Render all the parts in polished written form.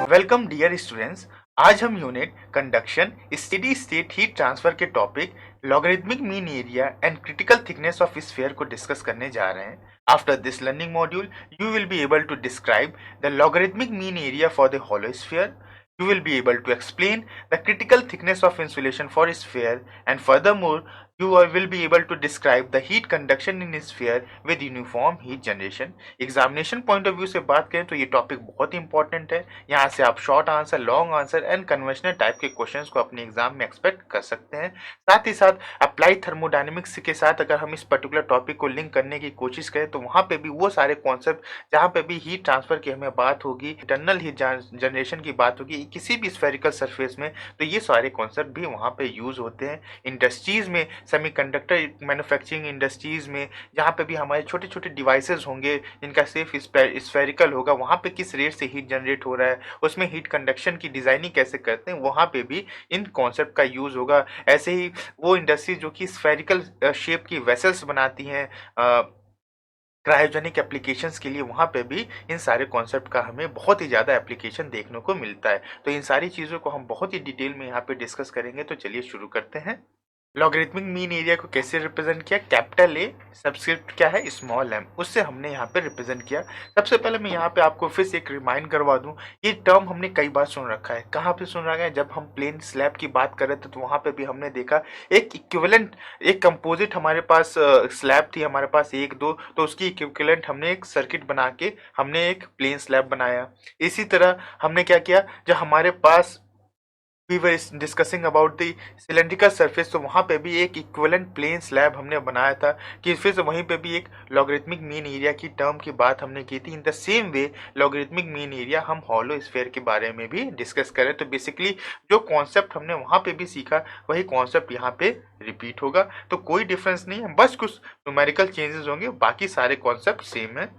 Welcome dear students. आज हम unit conduction steady state heat transfer के topic logarithmic mean area and critical thickness of sphere को discuss करने जा रहे हैं। After this learning module you will be able to describe the logarithmic mean area for the hollow sphere. You will be able to explain the critical thickness of insulation for sphere, and furthermore you will be able to describe the heat conduction in sphere with uniform heat generation. Examination point of view से बात करें तो ये topic बहुत ही important है। यहाँ से आप short answer, long answer and conventional type के क्वेश्चंस को अपने एग्जाम में एक्सपेक्ट कर सकते हैं। साथ ही साथ अप्लाई थर्मोडायनेमिक्स के साथ अगर हम इस पर्टिकुलर टॉपिक को लिंक करने की कोशिश करें तो वहाँ पे भी वो सारे कॉन्सेप्ट जहाँ पे भी हीट ट्रांसफर की हमें बात होगी, इंटरनल हीट जनरेशन की बात होगी किसी भी स्फेरिकल सरफेस में, तो ये सारे कॉन्सेप्ट भी वहाँ पे यूज होते हैं। इंडस्ट्रीज में, सेमीकंडक्टर मैन्युफैक्चरिंग इंडस्ट्रीज में, जहाँ पे भी हमारे छोटे छोटे डिवाइसेज होंगे जिनका सिर्फ स्फेरिकल होगा, वहाँ पे किस रेट से हीट जनरेट हो रहा है, उसमें हीट कंडक्शन की डिजाइनिंग कैसे करते हैं, वहाँ पे भी इन कॉन्सेप्ट का यूज होगा। ऐसे ही वो इंडस्ट्री जो कि स्फेरिकल शेप की वेसल्स बनाती हैं क्रायोजेनिक एप्लीकेशंस के लिए, वहाँ पे भी इन सारे कॉन्सेप्ट का हमें बहुत ही ज़्यादा एप्लीकेशन देखने को मिलता है। तो इन सारी चीज़ों को हम बहुत ही डिटेल में यहाँ पे डिस्कस करेंगे। तो चलिए शुरू करते हैं। लॉगरिथमिक मीन एरिया को कैसे रिप्रेजेंट किया? कैपिटल ए सब्सक्रिप्ट क्या है, स्मॉल एम, उससे हमने यहाँ पे रिप्रेजेंट किया। सबसे पहले मैं यहाँ पे आपको फिर से एक रिमाइंड करवा दूँ, ये टर्म हमने कई बार सुन रखा है। कहाँ पे सुन रखा है? जब हम प्लेन स्लैब की बात कर रहे थे तो वहाँ पे भी हमने देखा एक इक्विवेलेंट, एक कंपोजिट हमारे पास स्लैब थी, हमारे पास एक दो, तो उसकी इक्विवेलेंट हमने एक सर्किट बना के हमने एक प्लेन स्लैब बनाया। इसी तरह हमने क्या किया, जब हमारे पास we were discussing about the cylindrical surface, तो वहाँ पे भी एक इक्विवेलेंट प्लेन स्लैब हमने बनाया था कि फिर से वहीं पे भी एक लॉगरिथमिक मीन एरिया की टर्म की बात हमने की थी। इन the same way logarithmic mean area हम हॉलो स्फीयर के बारे में भी डिस्कस करें तो बेसिकली जो कॉन्सेप्ट हमने वहाँ पे भी सीखा वही कॉन्सेप्ट यहाँ पे रिपीट होगा। तो कोई डिफरेंस नहीं है, बस कुछ न्यूमेरिकल चेंजेस होंगे, बाकी सारे कॉन्सेप्ट सेम है।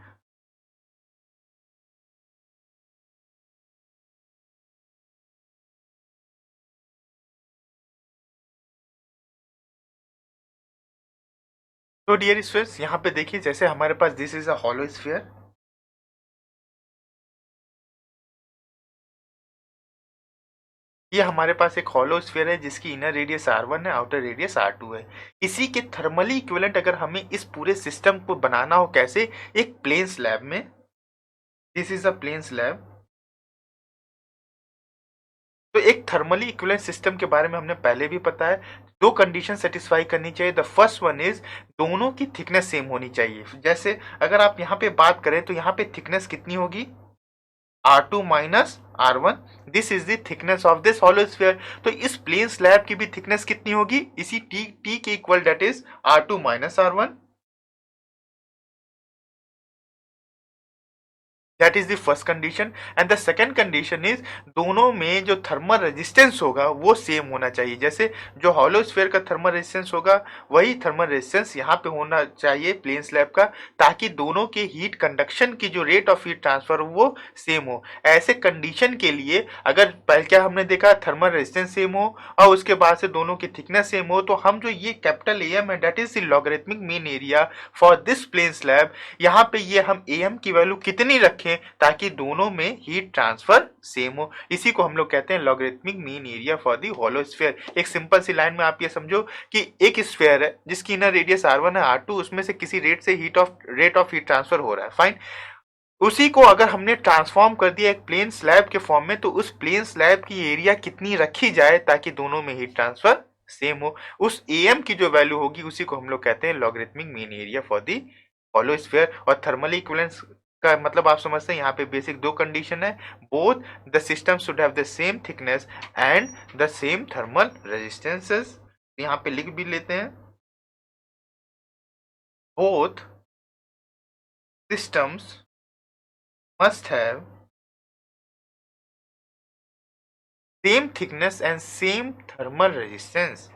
तो डियर स्टूडेंट्स, यहाँ पे देखिए, जैसे हमारे पास this is a hollow sphere, ये हमारे पास एक हॉलो स्फीयर है जिसकी इनर रेडियस r1 है, आउटर रेडियस r2 है। इसी के थर्मली इक्विवेलेंट अगर हमें इस पूरे सिस्टम को बनाना हो, कैसे? एक प्लेन स्लैब में, this is a plane slab. तो एक थर्मली इक्विवेलेंट सिस्टम के बारे में हमने पहले भी पता है। दो कंडीशन सेटिस्फाई करनी चाहिए। द फर्स्ट वन इज दोनों की थिकनेस सेम होनी चाहिए। जैसे अगर आप यहाँ पे बात करें तो यहाँ पे थिकनेस कितनी होगी? R2 minus R1, this is the thickness of this hollow sphere. तो इस प्लेन स्लैब की भी थिकनेस कितनी होगी? इसी टी के equal, that is R2 minus R1। That is the first condition. And the second condition is दोनों में जो थर्मल रेजिस्टेंस होगा वो सेम होना चाहिए। जैसे जो हॉलो स्फीयर का थर्मल रेजिस्टेंस होगा वही थर्मल रेजिस्टेंस यहाँ पे होना चाहिए प्लेन स्लैब का, ताकि दोनों के हीट कंडक्शन की जो रेट ऑफ हीट ट्रांसफर वो सेम हो। ऐसे कंडीशन के लिए अगर पहले क्या हमने देखा, थर्मल रेजिस्टेंस सेम हो और उसके बाद से दोनों की थिकनेस सेम हो, तो हम जो ये कैपिटल एम है, that is the logarithmic mean area for this plane slab, यहाँ पे ये हम एम की वैल्यू कितनी रखें ताकि दोनों में हीट ट्रांसफर सेम हो, इसी को हम लोग कहते हैं logarithmic mean area for the hollow sphere. एक सिंपल सी लाइन में आप ये समझो कि एक स्फीयर है जिसकी इनर रेडियस r1 है, r2, उसमें से किसी रेट से रेट ऑफ हीट ट्रांसफर हो रहा है, फाइन। उसी को अगर हमने ट्रांसफॉर्म कर दिया एक प्लेन स्लैब के फॉर्म में, तो उस प्लेन स्लैब की एरिया कितनी रखी जाए ताकि दोनों में हीट ट्रांसफर सेम हो, उस एम की जो वैल्यू होगी उसी को हम लोग कहते हैं logarithmic mean area for the hollow sphere. और थर्मली इक्विवेलेंस का मतलब आप समझते हैं, यहाँ पे बेसिक दो कंडीशन है, both the system should have the same thickness and the same thermal resistances. यहाँ पे लिख भी लेते हैं, both systems must have same thickness and same thermal resistance.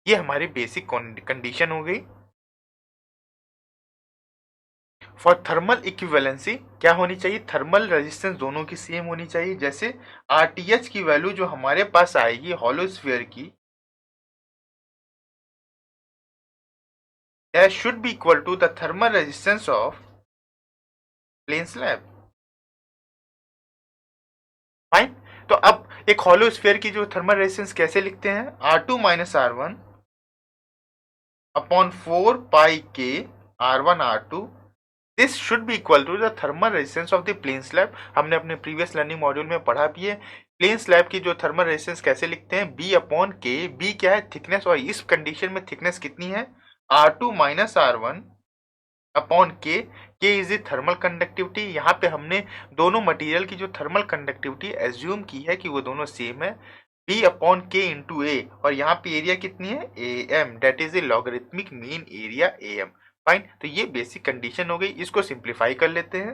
ये हमारी बेसिक कंडीशन हो गई। फॉर थर्मल इक्विवेलेंसी क्या होनी चाहिए? थर्मल रेजिस्टेंस दोनों की सेम होनी चाहिए। जैसे आरटीएच की वैल्यू जो हमारे पास आएगी हॉलो स्फीयर की, that should be equal to the thermal resistance of plane slab. Fine. तो अब एक हॉलो स्फीयर की जो थर्मल रेजिस्टेंस कैसे लिखते हैं, R2 minus R1 upon 4 pi के R1 R2, this should be equal to the thermal resistance of the plane slab. हमने अपने प्रीवियस लर्निंग मॉड्यूल में पढ़ा भी है। प्लेन स्लैब की जो थर्मल रेजिस्टेंस कैसे लिखते हैं, बी अपॉन के, बी क्या है, थिकनेस, और इस कंडीशन में थिकनेस कितनी है, R2 माइनस R1 अपॉन के इज द थर्मल कंडक्टिविटी। यहाँ पे हमने दोनों मटेरियल की जो थर्मल कंडक्टिविटी एज्यूम की है कि वो दोनों सेम है, B upon K into A, और यहाँ पे एरिया कितनी है, A M, that is a logarithmic mean area A M. Fine, तो ये बेसिक कंडीशन हो गई। इसको सिंप्लीफाई कर लेते हैं,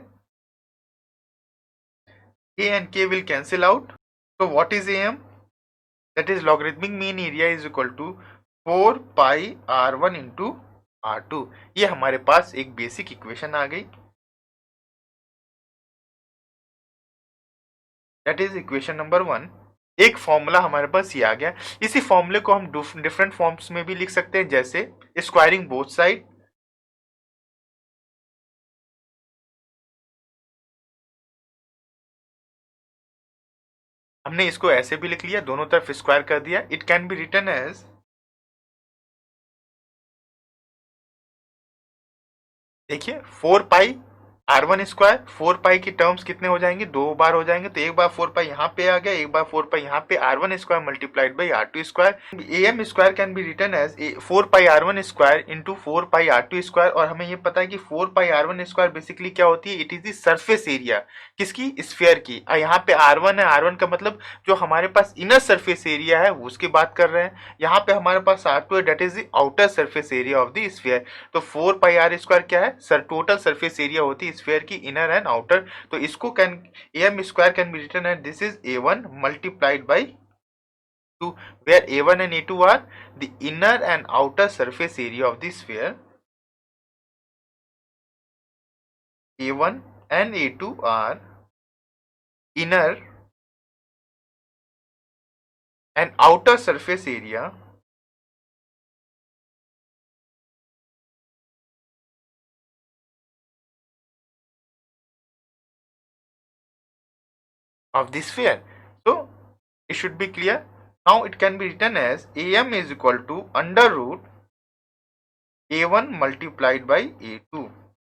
A and K will cancel out, तो what is A M, that is logarithmic mean area is equal to 4 pi R1 into R2। ये हमारे पास एक बेसिक इक्वेशन आ गई, दैट इज इक्वेशन नंबर 1। एक फॉर्मूला हमारे पास ये आ गया। इसी फॉर्मूले को हम डिफरेंट फॉर्म्स में भी लिख सकते हैं, जैसे स्क्वायरिंग बोथ साइड, हमने इसको ऐसे भी लिख लिया, दोनों तरफ स्क्वायर कर दिया। It can be written as, देखिए 4 पाई R1 स्क्वायर, 4 पाई की टर्म्स कितने हो जाएंगे, 2 बार हो जाएंगे, तो एक बार 4 पाई यहाँ पे आ गया, एक बार 4 पाई यहाँ पे, R1 square multiplied by R2 square. A M square can be written as 4 pi R1 square into 4 pi R2 square. और हमें ये पता है कि 4 पाई R1 स्क्वायर बेसिकली क्या होती है, it is the surface area, किसकी, स्फीयर की। यहाँ पे R1 है, R1 का मतलब जो हमारे पास इनर सरफेस एरिया है उसकी बात कर रहे हैं। यहाँ पे हमारे पास R2 है, that is the outer surface area of the sphere. तो 4 पाई R स्क्वायर क्या है, सर टोटल सरफेस एरिया होती है स्फीयर की, इनर एंड आउटर। तो इसको can, M square can be written at, this is A1 multiplied by 2, where A1 and A2 are the inner and outer surface area of the sphere. A1 and A2 are inner and outer surface area of the sphere. So it should be clear. Now it can be written as AM is equal to under root A1 multiplied by A2.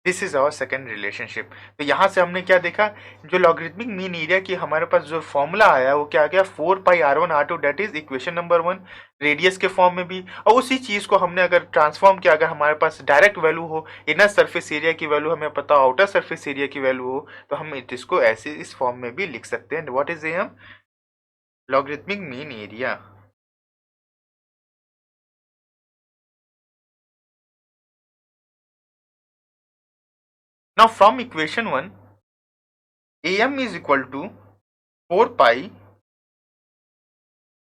This is our second relationship. तो यहाँ से हमने क्या देखा, जो logarithmic mean area की हमारे पास जो फॉर्मूला आया वो क्या आ गया, 4 pi R1 R2, that is equation number 1, radius के फॉर्म में भी। और उसी चीज को हमने अगर ट्रांसफॉर्म किया, अगर हमारे पास डायरेक्ट वैल्यू हो, इनर सरफेस एरिया की वैल्यू हमें पता हो, आउटर सरफेस एरिया की वैल्यू हो, तो हम इसको ऐसे इस फॉर्म में भी लिख सकते हैं। What is M, logarithmic mean area. Now from equation 1, AM is equal to 4 pi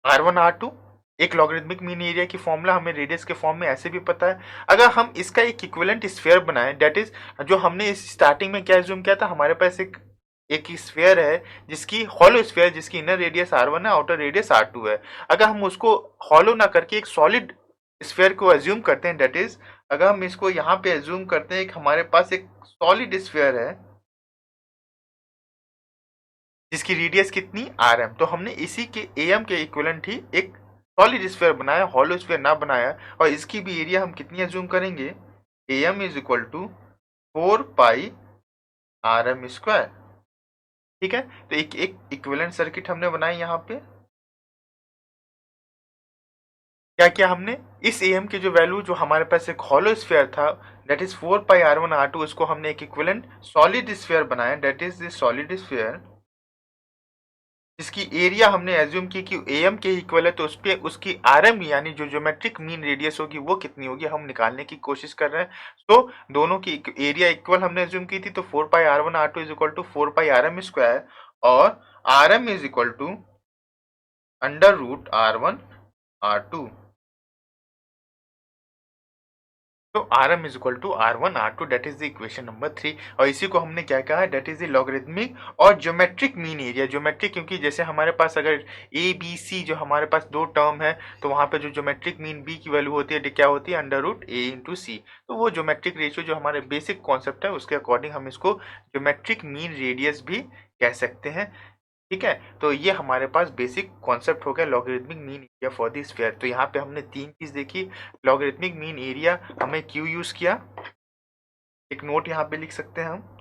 R1 R2, एक लॉगरिथमिक मीन एरिया की फॉर्मूला हमें रेडियस के फॉर्म में ऐसे भी पता है। अगर हम इसका एक इक्विवेलेंट स्फीयर बनाएं, डेट इज जो हमने इस स्टार्टिंग में क्या एज्यूम किया था, हमारे पास एक स्फीयर है जिसकी हॉलो स्फीयर, जिसकी इनर रेडियस R1 है, आउटर रेडियस R2 है। अगर हम उसको हॉलो ना करके एक सॉलिड स्फीयर को एज्यूम करते हैं, डेट इज अगर हम इसको यहाँ पे एज्यूम करते हैं, हमारे पास एक सॉलिड स्फीयर है जिसकी रेडियस कितनी, RM, तो हमने इसी के AM के इक्विवेलेंट ही एक सॉलिड स्फीयर बनाया, हॉलो स्फीयर ना बनाया। और इसकी भी एरिया हम कितनी एज्यूम करेंगे, AM is equal to 4 pi RM square. ठीक है, तो एक इक्विवेलेंट सर्किट हमने बनाई यहाँ पे। क्या किया हमने, इस AM की जो वैल्यू, जो हमारे पास एक हॉलो स्फीयर था, that is 4 pi R1 R2, इसको हमने एक इक्विवेलेंट सॉलिड स्फीयर बनाया, that is this solid sphere, जिसकी एरिया हमने एज्यूम की कि AM के इक्वल है, तो उस पे उसकी RM यानी जो ज्योमेट्रिक मीन रेडियस होगी वो कितनी होगी, हम निकालने की कोशिश कर रहे हैं। तो दोनों की एरिया इक्वल हमने एज्यूम की थी, तो 4 pi R1 R2 is equal to 4 pi RM square, और RM is equal to under root R1 R2। तो RM is equal to R1 R2, that is the equation number 3। और इसी को हमने क्या कहा, डेट इज द लॉगरिथमिक और geometric mean area. Geometric क्योंकि जैसे हमारे पास अगर ABC जो हमारे पास दो टर्म है, तो वहाँ पे जो ज्योमेट्रिक मीन B की वैल्यू होती है, क्या होती है, under root A into C। तो वो ज्योमेट्रिक रेशियो जो हमारे बेसिक कॉन्सेप्ट है, उसके अकॉर्डिंग हम इसको ज्योमेट्रिक मीन रेडियस भी कह सकते हैं। ठीक है, तो ये हमारे पास बेसिक कॉन्सेप्ट हो गया logarithmic mean area for the sphere. तो यहाँ पे हमने 3 चीज़ देखी, लॉगरिथमिक मीन एरिया हमें क्यों यूज़ किया, एक नोट यहाँ पे लिख सकते हैं हम।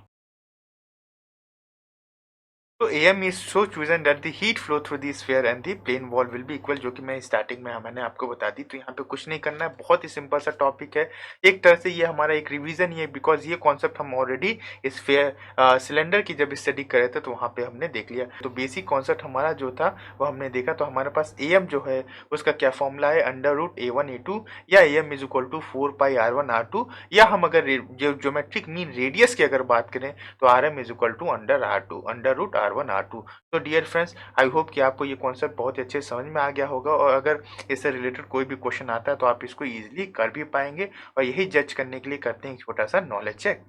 तो AM is so chosen that the heat flow through the sphere and the plane wall will be equal, जो कि मैं स्टार्टिंग में मैंने आपको बता दी। तो यहाँ पे कुछ नहीं करना है, बहुत ही सिंपल सा टॉपिक है। एक तरह से ये हमारा एक रिवीजन ही है, बिकॉज ये कॉन्सेप्ट हम ऑलरेडी स्फीयर सिलेंडर की जब स्टडी कर रहे थे तो वहाँ पे हमने देख लिया। तो बेसिक कॉन्सेप्ट हमारा जो था वो हमने देखा। तो हमारे पास AM जो है उसका क्या फॉर्मूला है, √A1A2 या AM is equal to 4πr1r2, या हम अगर जो ज्योमेट्रिक मीन रेडियस की अगर बात करें तो RM is equal to √R2 √R1R2। तो डियर फ्रेंड्स, आई होप कि आपको ये कॉन्सेप्ट बहुत अच्छे समझ में आ गया होगा, और अगर इससे रिलेटेड कोई भी क्वेश्चन आता है तो आप इसको इजीली कर भी पाएंगे, और यही जज करने के लिए करते हैं एक छोटा सा knowledge check.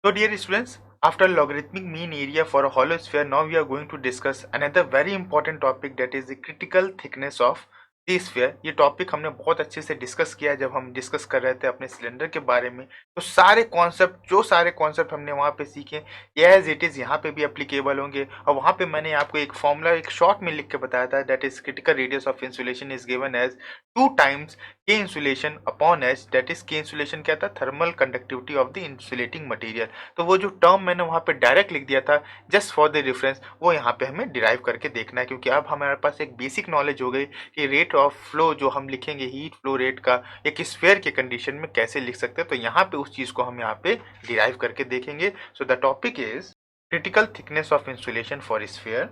So dear students, after logarithmic mean area for a hollow sphere, now we are going to discuss another very important topic, that is the critical thickness of the sphere। ये topic हमने बहुत अच्छे से discuss किया जब हम discuss कर रहे थे अपने सिलेंडर के बारे में। तो सारे कॉन्सेप्ट हमने वहाँ पे सीखे, एज इट इज़ यहाँ पे भी एप्लीकेबल होंगे। और वहाँ पे मैंने आपको एक फॉर्मूला एक शॉर्ट में लिख के बताया था, that is critical radius of insulation is given as 2 times k insulation upon h, that is के इंसुलेशन क्या था, thermal conductivity of the insulating material. तो वो जो टर्म मैंने वहाँ पे डायरेक्ट लिख दिया था जस्ट फॉर द रेफरेंस, वो यहाँ पे हमें डिराइव करके देखना है, क्योंकि अब हमारे पास एक बेसिक नॉलेज हो गई कि रेट ऑफ फ्लो जो हम लिखेंगे हीट फ्लो रेट का एक स्फीयर के कंडीशन में कैसे लिख सकते हैं। तो यहाँ पे उस चीज़ को हम यहाँ पे डिराइव करके देखेंगे। So the topic is critical thickness of insulation for sphere.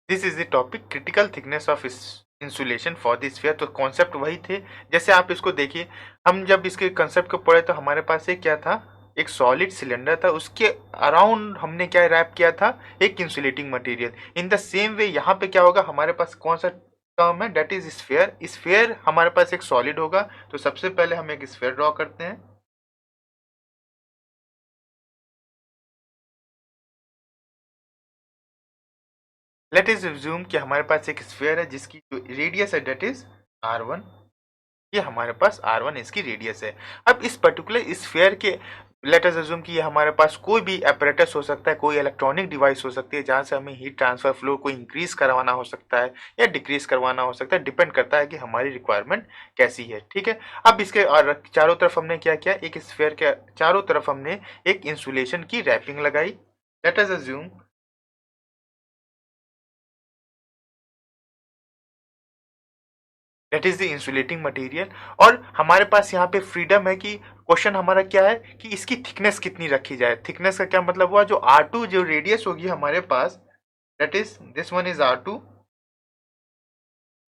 This is the topic, critical thickness of insulation for the sphere. तो कॉन्सेप्ट वही थे, जैसे आप इसको देखिए, हम जब इसके कंसेप्ट को पढ़े तो हमारे पास एक क्या था, एक सॉलिड सिलेंडर था, उसके अराउंड हमने क्या रैप किया था, एक insulating material. In the same वे यहाँ पे क्या होगा, हमारे पास कौन सा टर्म है, डेट इज स्फीयर। स्फीयर हमारे पास एक सॉलिड होगा, तो सबसे पहले हम एक स्फीयर ड्रॉ करते हैं। लेट इज रिज्यूम कि हमारे पास एक स्फीयर है जिसकी जो रेडियस है डेट इज R1। ये हमारे पास R1 इसकी रेडियस है। अब इस पर्टिकुलर स्फीयर के लेट अस अज्यूम कि ये हमारे पास कोई भी apparatus हो सकता है, कोई इलेक्ट्रॉनिक डिवाइस हो सकती है जहाँ से हमें हीट ट्रांसफर फ्लो को इंक्रीज करवाना हो सकता है या डिक्रीज करवाना हो सकता है, डिपेंड करता है कि हमारी रिक्वायरमेंट कैसी है। ठीक है, अब इसके और चारों तरफ हमने क्या किया, एक स्फीयर के चारों तरफ हमने एक इंसुलेशन की रैपिंग लगाई। Late us assume that is the insulating material, और हमारे पास यहाँ पे फ्रीडम है कि क्वेश्चन हमारा क्या है कि इसकी थिकनेस कितनी रखी जाए। थिकनेस का क्या मतलब हुआ, जो R2 जो रेडियस होगी हमारे पास, that is this one is R2।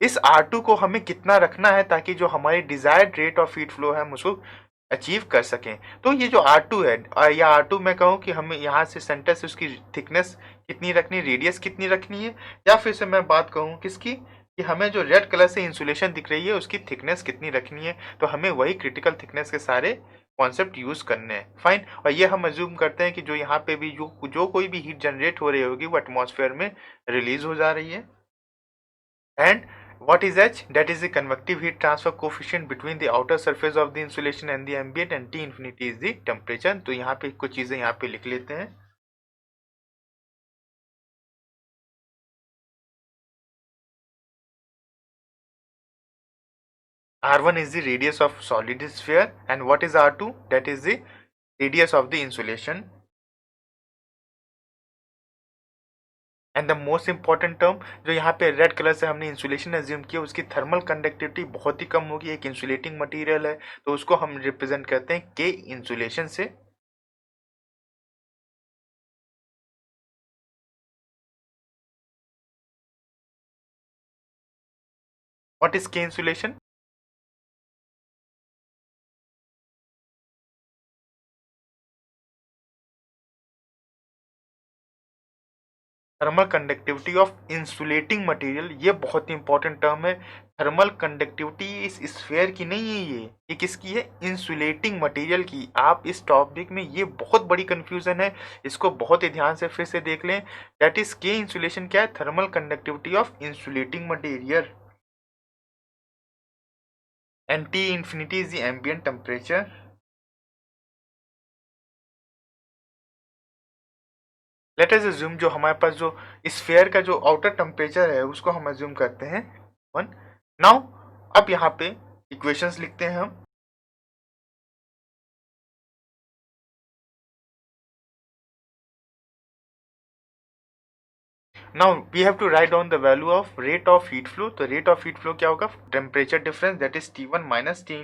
इस R2 को हमें कितना रखना है ताकि जो हमारी desired rate of heat flow है हम उसको अचीव कर सकें। तो ये जो R2 है, या R2 मैं कहूँ कि हमें यहाँ से सेंटर से उसकी थिकनेस कितनी रखनी, रेडियस कितनी रखनी है, या फिर से मैं बात कहूँ किसकी, कि हमें जो रेड कलर से इंसुलेशन दिख रही है उसकी थिकनेस कितनी रखनी है। तो हमें वही क्रिटिकल थिकनेस के सारे कॉन्सेप्ट यूज करने हैं। फाइन, और ये हम अज्यूम करते हैं कि जो यहाँ पे भी जो कोई भी हीट जनरेट हो रही होगी वो एटमॉस्फेयर में रिलीज हो जा रही है। And what is H? That is the convective heat transfer coefficient between the outer surface of the insulation and the ambient, and T infinity is the temperature। तो यहाँ पे कुछ चीजें यहाँ पे लिख लेते हैं। R1 is the radius of solid sphere, and what is R2? That is the radius of the insulation। And the most important term जो यहाँ पे रेड कलर से हमने इंसुलेशन एज्यूम किया, उसकी थर्मल कंडक्टिविटी बहुत ही कम होगी, एक इंसुलेटिंग मटेरियल है, तो उसको हम रिप्रेजेंट करते हैं के इंसुलेशन से। व्हाट इज के insulation? Thermal conductivity of insulating material, ये बहुत ही इंपॉर्टेंट टर्म है। थर्मल कंडक्टिविटी इस स्फीयर की नहीं है, ये किसकी है, इंसुलेटिंग मटेरियल की। आप इस टॉपिक में ये बहुत बड़ी कंफ्यूजन है, इसको बहुत ही ध्यान से फिर से देख लें। दैट इज के इंसुलेशन क्या है, thermal conductivity of insulating material, and T infinity is the ambient temperature. Late us assume जो हमारे पास जो स्फीयर का जो आउटर टेम्परेचर है उसको हम अज्यूम करते हैं 1। नाउ अब यहाँ पे इक्वेशंस लिखते हैं हम। Now we have to write down the value of rate of heat flow. तो रेट ऑफ हीट फ्लो क्या होगा, temperature difference that is T1 minus T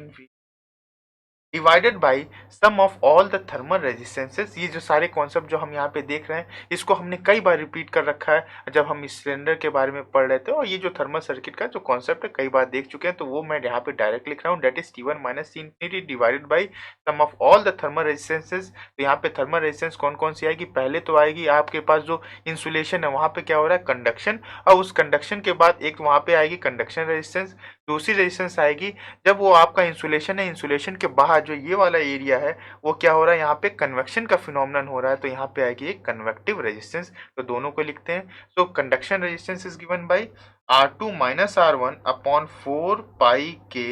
divided by sum of all the thermal resistances. ये जो सारे concept जो हम यहाँ पे देख रहे हैं इसको हमने कई बार रिपीट कर रखा है जब हम इस सिलेंडर के बारे में पढ़ रहे थे, और ये जो थर्मल सर्किट का जो कॉन्सेप्ट है कई बार देख चुके हैं, तो वो मैं यहाँ पे डायरेक्ट लिख रहा हूँ, that is T1 minus T infinity divided by sum of all the thermal resistances. तो यहाँ पे थर्मल रेजिस्टेंस कौन कौन सी आएगी, पहले तो आएगी आपके पास जो इंसुलेशन है वहाँ पे क्या हो रहा है, कंडक्शन, और उस कंडक्शन के बाद एक वहाँ पे आएगी कंडक्शन रेजिस्टेंस। दूसरी रेजिस्टेंस आएगी जब वो आपका इंसुलेशन है, इंसुलेशन के बाहर जो ये वाला एरिया है वो क्या हो रहा है, यहाँ पे कन्वेक्शन का फिनोमिनन हो रहा है, तो यहाँ पे आएगी एक कन्वेक्टिव रेजिस्टेंस। तो दोनों को लिखते हैं। So conduction resistance is given by R2 minus R1 upon 4 pi के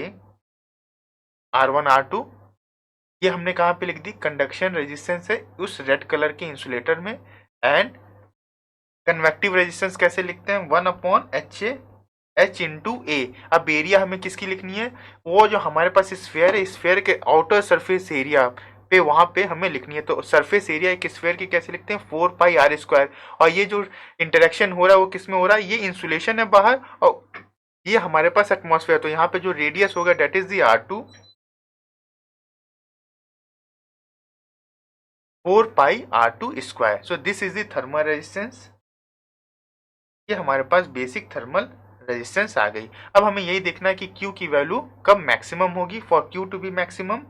R1 R2। ये हमने कहाँ पे लिख दी, कंडक्शन रेजिस्टेंस है उस रेड कलर के इंसुलेटर में। एंड कन्वेक्टिव रेजिस्टेंस कैसे लिखते हैं, 1 अपॉन H इंटू ए। अब एरिया हमें किसकी लिखनी है, वो जो हमारे पास स्फीयर है, स्फीयर के आउटर सरफेस एरिया पे वहां पे हमें लिखनी है। तो सरफेस एरिया एक स्फीयर की कैसे लिखते हैं, 4 पाई R²। और ये जो इंटरेक्शन हो रहा है वो किसमें हो रहा है, ये इंसुलेशन है बाहर और ये हमारे पास एटमॉस्फेयर। तो यहाँ पे जो रेडियस होगा that is the R2 4 pi R² so this is the thermal resistance. ये हमारे पास बेसिक थर्मल रेजिस्टेंस आ गई। अब हमें यही देखना है कि Q की वैल्यू कब मैक्सिमम होगी, for Q to be maximum.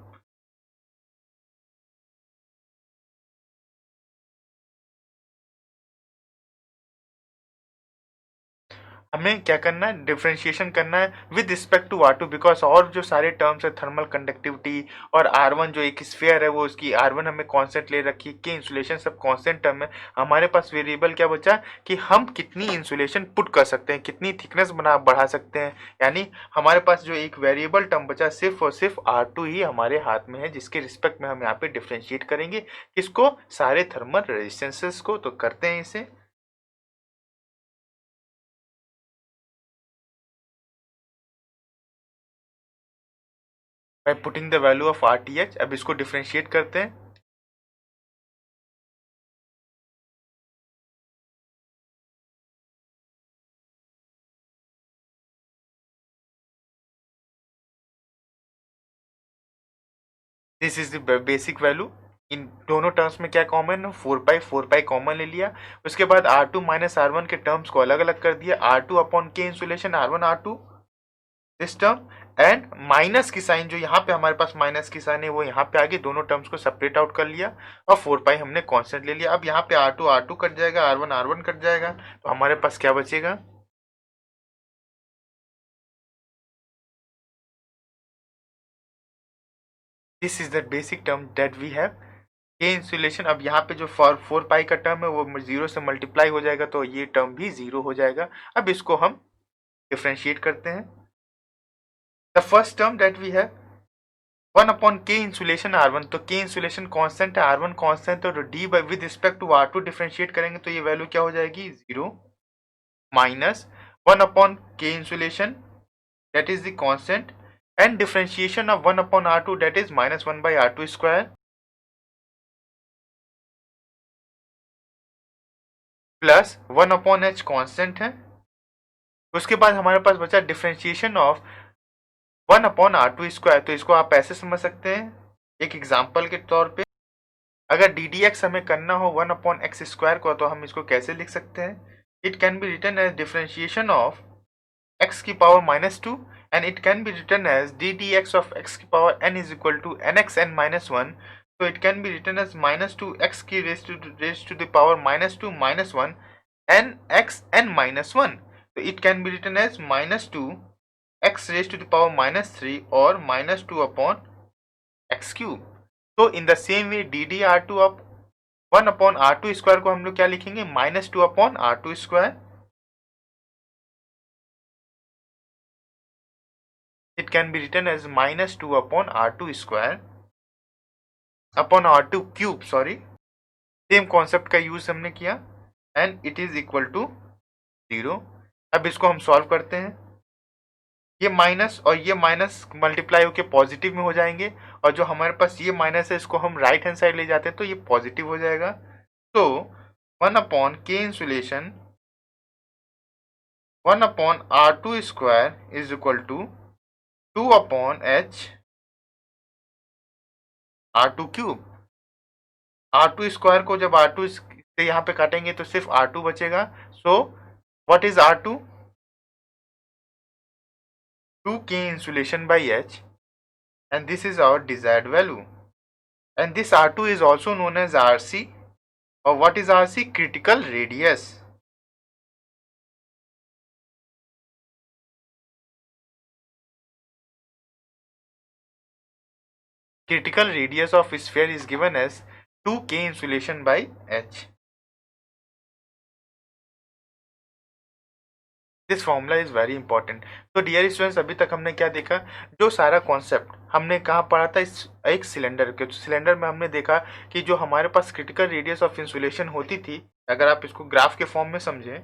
हमें क्या करना है, डिफ्रेंशिएशन करना है with respect to R2, because और जो सारे टर्म्स है थर्मल कंडक्टिविटी और R1 जो एक स्फीयर है वो उसकी R1 हमें कांस्टेंट ले रखी, के इंसुलेशन सब कांस्टेंट टर्म है। हमारे पास वेरिएबल क्या बचा कि हम कितनी इंसुलेशन पुट कर सकते हैं, कितनी थिकनेस बना बढ़ा सकते हैं। यानी हमारे पास जो एक वेरिएबल टर्म बचा सिर्फ और सिर्फ R2 ही हमारे हाथ में है, जिसके रिस्पेक्ट में हम यहाँ पे डिफ्रेंशिएट करेंगे किसको, सारे थर्मल रेजिस्टेंसेस को। तो करते हैं इसे। By putting the value of RTH, अब इसको डिफ्रेंशिएट करते हैं। This is the basic value. इन दोनों टर्म्स में क्या कॉमन है, 4 पाई कॉमन ले लिया। उसके बाद R2 माइनस R1 के टर्म्स को अलग अलग कर दिया, R2 upon K insulation R1 R2 this term, and minus की साइन जो यहाँ पे हमारे पास माइनस की साइन है वो यहाँ पे आगे, दोनों टर्म्स को सेपरेट आउट कर लिया और 4 पाई हमने कांस्टेंट ले लिया। अब यहाँ पे R2 R2 कट जाएगा, R1 R1 कट जाएगा, तो हमारे पास क्या बचेगा, this is the basic term that we have, ये इंसुलेशन। अब यहाँ पे जो 4 पाई का टर्म है वो जीरो से मल्टीप्लाई हो जाएगा, तो ये टर्म भी जीरो हो जाएगा। अब इसको हम डिफ्रेंशिएट करते हैं। The first term that we have 1 upon K insulation R1, तो के इंसुलेशन कांस्टेंट है, R1 कांस्टेंट है, तो D by with respect to R2 differentiate करेंगे तो ये वैल्यू क्या हो जाएगी, zero, minus 1 upon K insulation that is the constant, and differentiation of 1 upon R2 that is -1/R2² plus 1 upon H constant है। उसके बाद हमारे पास बचा डिफ्रेंशिएशन ऑफ 1/R²। तो इसको आप ऐसे समझ सकते हैं एक एग्जाम्पल के तौर पे, अगर ddx हमें करना हो 1/x² को, तो हम इसको कैसे लिख सकते हैं, it can be written as differentiation of x की power -2, and it can be written as ddx of x की power n is equal to nxn -1। तो it can be written as -2x की raise to the power -2 -1 nxn -1। तो it can be written as -2x raise to the power -3 और -2 upon x³ तो in the same way ddr2 of 1/R²² को हम लोग क्या लिखेंगे, -2 upon R²। It can be written as -2 upon R² upon R2³ sorry, same concept का use हमने किया and it is equal to 0। अब इसको हम सॉल्व करते हैं, ये माइनस और ये माइनस मल्टीप्लाई होकर पॉजिटिव में हो जाएंगे, और जो हमारे पास ये माइनस है इसको हम राइट हैंड साइड ले जाते हैं तो ये पॉजिटिव हो जाएगा। तो 1/k insulation 1/r2 square is equal to 2/h R2 cube. R2 square को जब R2 से यहाँ पे काटेंगे तो सिर्फ R2 बचेगा। So what is R2? 2k insulation by H, and this is our desired value. And this R2 is also known as RC. Or what is RC? Critical radius. Critical radius of sphere is given as 2k insulation by H. This formula is very important. तो dear students, अभी तक हमने क्या देखा, जो सारा concept हमने कहाँ पढ़ा था, इस एक सिलेंडर के। तो सिलेंडर में हमने देखा कि जो हमारे पास क्रिटिकल रेडियस ऑफ इंसुलेशन होती थी, अगर आप इसको ग्राफ के फॉर्म में समझें,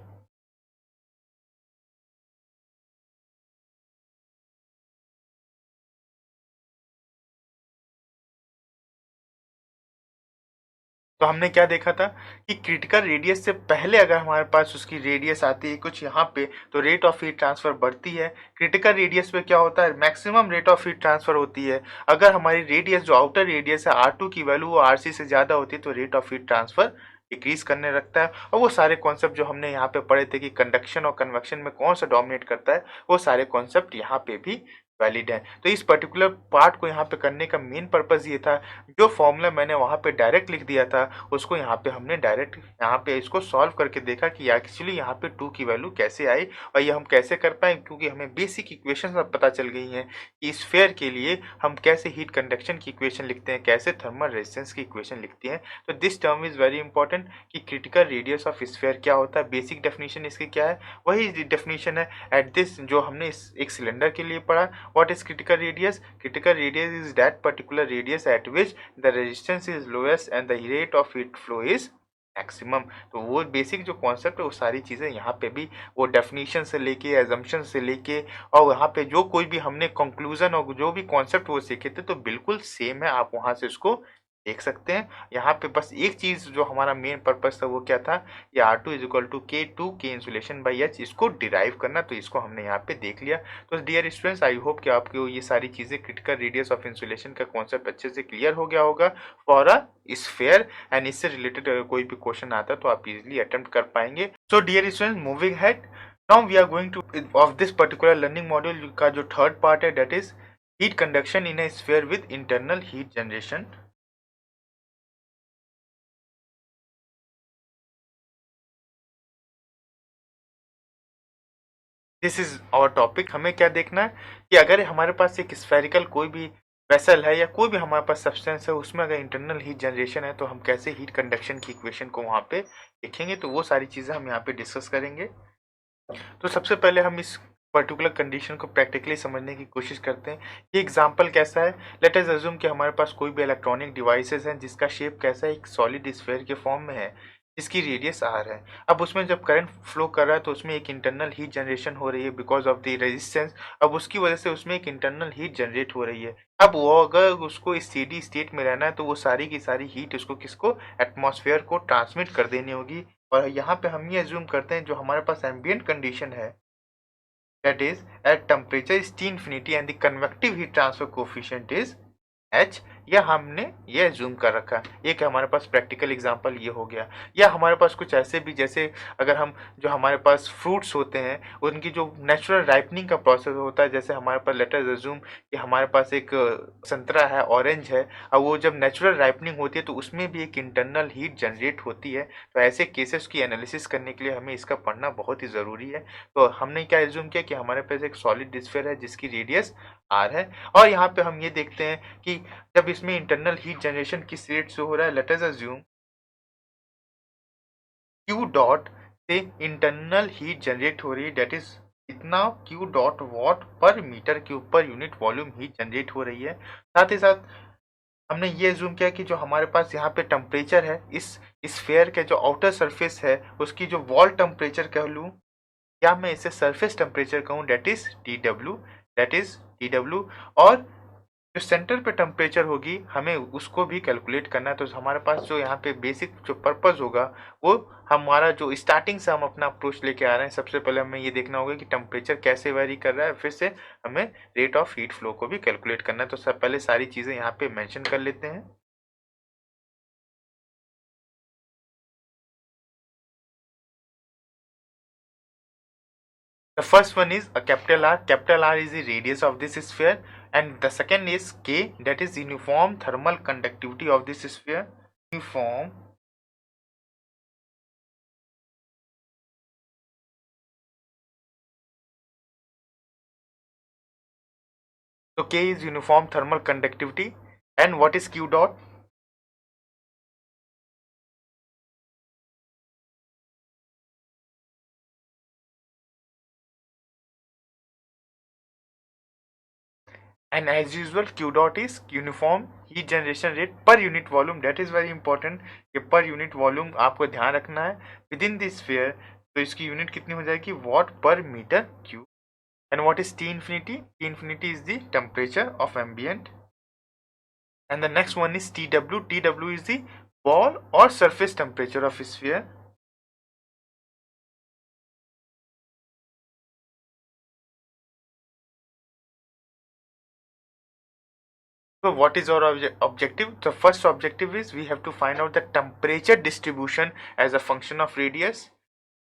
तो हमने क्या देखा था कि क्रिटिकल रेडियस से पहले अगर हमारे पास उसकी रेडियस आती है कुछ यहाँ पे, तो रेट ऑफ हीट ट्रांसफर बढ़ती है। क्रिटिकल रेडियस पे क्या होता है, maximum rate of heat transfer होती है। अगर हमारी रेडियस जो आउटर रेडियस है R2 की वैल्यू वो RC से ज़्यादा होती है तो rate of heat transfer decrease करने लगता है। और वो सारे कॉन्सेप्ट जो हमने यहाँ पे पढ़े थे कि कंडक्शन और कन्वेक्शन में कौन सा डोमिनेट करता है, वो सारे कॉन्सेप्ट यहाँ पे भी वैलिड है। तो इस पर्टिकुलर पार्ट को यहाँ पे करने का मेन पर्पस ये था, जो फॉर्मूला मैंने वहाँ पे डायरेक्ट लिख दिया था उसको यहाँ पे हमने डायरेक्ट यहाँ पे इसको सॉल्व करके देखा कि एक्चुअली यहाँ पे 2 की वैल्यू कैसे आई, और ये हम कैसे कर पाए, क्योंकि हमें बेसिक इक्वेशन अब पता चल गई हैं कि स्फीयर के लिए हम कैसे हीट कंडक्शन की इक्वेशन लिखते हैं, कैसे थर्मल रेजिस्टेंस की इक्वेशन लिखते हैं। तो this term is very important कि क्रिटिकल रेडियस ऑफ स्फीयर क्या होता है, बेसिक डेफिनेशन इसकी क्या है, वही डेफिनेशन है एट दिस जो हमने इस एक सिलेंडर के लिए पढ़ा। What is critical radius? Critical radius is that particular radius at which the resistance is lowest and the rate of heat flow is maximum. तो वो बेसिक जो कॉन्सेप्ट है वो सारी चीज़ें यहाँ पे भी वो डेफिनेशन से लेके एजम्पशन से लेके और यहाँ पे जो कोई भी हमने कंक्लूजन और जो भी कॉन्सेप्ट वो सीखे थे तो बिल्कुल सेम है, आप वहाँ से उसको देख सकते हैं। यहाँ पे बस एक चीज़ जो हमारा मेन पर्पस था वो क्या था, ये R2 is equal to K insulation by H, इसको डिराइव करना, तो इसको हमने यहाँ पे देख लिया। तो डियर स्टूडेंट्स, आई होप कि आपको ये सारी चीज़ें क्रिटिकल रेडियस ऑफ इंसुलेशन का कॉन्सेप्ट अच्छे से क्लियर हो गया होगा फॉर अ स्फीयर, एंड इससे रिलेटेड अगर कोई भी क्वेश्चन आता है तो आप इजिली अटेम्प्ट कर पाएंगे। So dear students, moving head, now we are going to of this particular learning module का जो थर्ड पार्ट है, that is heat conduction in a sphere with internal heat generation. This is our topic. हमें क्या देखना है कि अगर हमारे पास एक स्फेरिकल कोई भी वेसल है या कोई भी हमारे पास सब्सटेंस है, उसमें अगर इंटरनल हीट जनरेशन है तो हम कैसे हीट कंडक्शन की इक्वेशन को वहाँ पे लिखेंगे, तो वो सारी चीज़ें हम यहाँ पे डिस्कस करेंगे। तो सबसे पहले हम इस पर्टिकुलर कंडीशन को प्रैक्टिकली समझने की कोशिश करते हैं। ये एग्जांपल कैसा है, लेट अस अज्यूम कि हमारे पास कोई भी इलेक्ट्रॉनिक डिवाइसेस हैं जिसका शेप कैसा है, एक सॉलिड स्फीयर के फॉर्म में है, जिसकी रेडियस r है। अब उसमें जब करंट फ्लो कर रहा है तो उसमें एक इंटरनल हीट जनरेशन हो रही है बिकॉज ऑफ द रेजिस्टेंस। अब उसकी वजह से उसमें एक इंटरनल हीट जनरेट हो रही है। अब वो अगर उसको स्टेडी स्टेट में रहना है तो वो सारी की सारी हीट उसको किसको, एटमॉस्फेयर को ट्रांसमिट कर देनी होगी। और यहाँ पे हम ये एज्यूम करते हैं जो हमारे पास एम्बिएंट कंडीशन है, that is at temperature is T infinity and the convective heat transfer coefficient is H, या हमने ये जूम कर रखा। एक हमारे पास प्रैक्टिकल एग्जांपल ये हो गया। या हमारे पास कुछ ऐसे भी, जैसे अगर हम जो हमारे पास फ्रूट्स होते हैं उनकी जो नेचुरल राइपनिंग का प्रोसेस होता है, जैसे हमारे पास लेट अस अज्यूम कि हमारे पास एक संतरा है, ऑरेंज है, और वो जब नेचुरल राइपनिंग होती है तो उसमें भी एक इंटरनल हीट जनरेट होती है। तो ऐसे केसेस की एनालिसिस करने के लिए हमें इसका पढ़ना बहुत ही ज़रूरी है। तो हमने क्या एज्यूम किया कि हमारे पास एक सॉलिड स्फीयर है जिसकी रेडियस r है, और यहाँ पे हम ये देखते हैं कि जब इसमें इंटरनल हीट जनरेशन किस रेट से हो रहा है, let us assume Q dot से इंटरनल हीट जनरेट हो रही है, डेट इज इतना Q dot watt per meter cube per unit volume heat generate हो रही है। साथ ही साथ हमने ये जूम किया कि जो हमारे पास यहाँ पे टेम्परेचर है, इस स्फेयर के जो आउटर सरफेस है उसकी जो वॉल टेम्परेचर कह लूँ या मैं इसे सरफेस टेम्परेचर कहूँ, टी डब्ल्यू और जो सेंटर पे टेम्परेचर होगी हमें उसको भी कैलकुलेट करना है। तो हमारे पास जो यहाँ पे बेसिक जो पर्पस होगा वो हमारा जो स्टार्टिंग से हम अपना अप्रोच लेके आ रहे हैं, सबसे पहले हमें ये देखना होगा कि टेम्परेचर कैसे वेरी कर रहा है, फिर से हमें रेट ऑफ हीट फ्लो को भी कैलकुलेट करना है। तो सब पहले सारी चीज़ें यहाँ पे मेंशन कर लेते हैं। The first one is a capital R. Capital R is the radius of this sphere, and the second is K, that is uniform thermal conductivity of this sphere. Uniform so K is uniform thermal conductivity, and what is Q dot? And as usual, Q dot is uniform heat generation rate per unit volume. That is very important कि per unit volume आपको ध्यान रखना है within the sphere। तो इसकी unit कितनी हो जाएगी, watt per meter cube। And what is T infinity? T infinity is the temperature of ambient। And the next one is TW. TW is the wall or surface temperature of sphere। So what is our objective? The first objective is we have to find out the temperature distribution as a function of radius।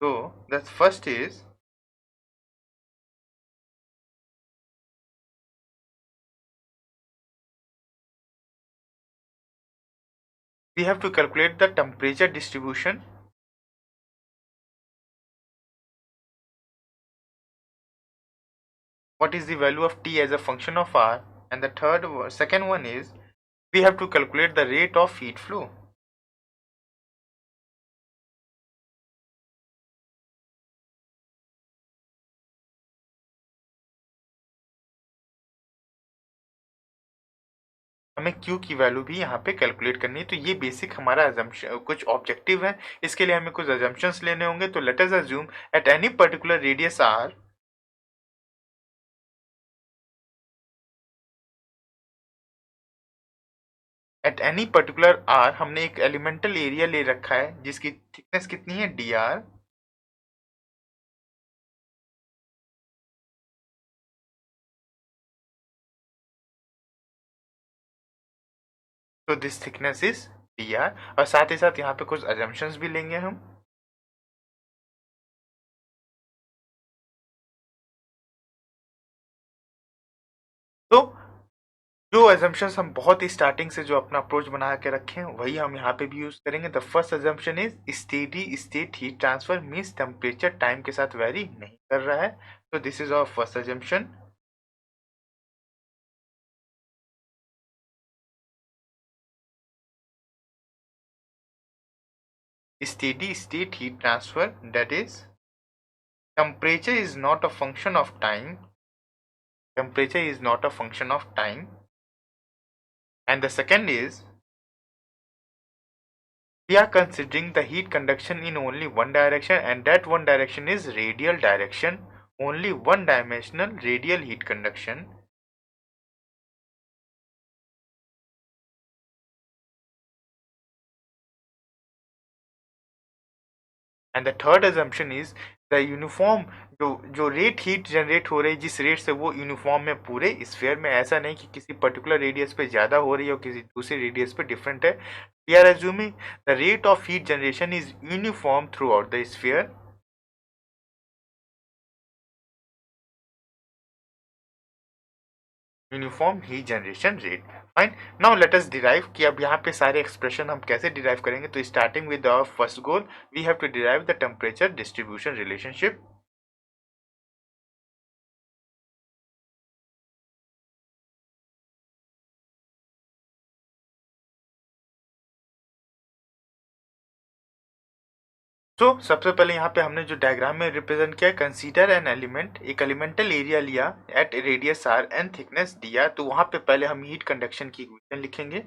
So the first is we have to calculate the temperature distribution what is the value of T as a function of R, and the second one is we have to calculate the rate of heat flow। हमें Q की value भी यहाँ पे calculate करनी है। तो ये basic हमारा assumption कुछ ऑब्जेक्टिव है, इसके लिए हमें कुछ assumptions लेने होंगे। तो late us assume eight any particular radius R, eight any particular R हमने एक एलिमेंटल एरिया ले रखा है जिसकी थिकनेस कितनी है, dr। तो दिस थिकनेस इज dr, और साथ ही साथ यहाँ पे कुछ assumptions भी लेंगे हम। तो जो assumptions हम बहुत ही स्टार्टिंग से जो अपना अप्रोच बना के रखे हैं वही हम यहाँ पे भी यूज करेंगे। The first assumption is steady state heat transfer means temperature time के साथ वेरी नहीं कर रहा है। तो this is our first assumption। Steady state heat transfer that is temperature is not a function of time, temperature is not a function of time। And the second is we are considering the heat conduction in only one direction, and that one direction is radial direction, only one dimensional radial heat conduction। And the third assumption is the uniform जो rate heat generate हो रही है जिस rate से वो uniform में पूरे sphere में, ऐसा नहीं कि किसी पर्टिकुलर रेडियस पे ज़्यादा हो रही है और किसी दूसरे रेडियस पे डिफरेंट है। We are assuming the rate of heat generation is uniform throughout the sphere. Uniform heat generation rate. Fine, now let us derive कि अब यहाँ पे सारे एक्सप्रेशन हम कैसे डिराइव करेंगे। तो starting with our first goal we have to derive the temperature distribution relationship. तो सबसे पहले यहाँ पे हमने जो डायग्राम में रिप्रेजेंट किया, कंसीडर एन एलिमेंट, एक एलिमेंटल एरिया लिया at radius r and thickness d r. तो वहाँ पे पहले हम हीट कंडक्शन की इक्वेशन लिखेंगे।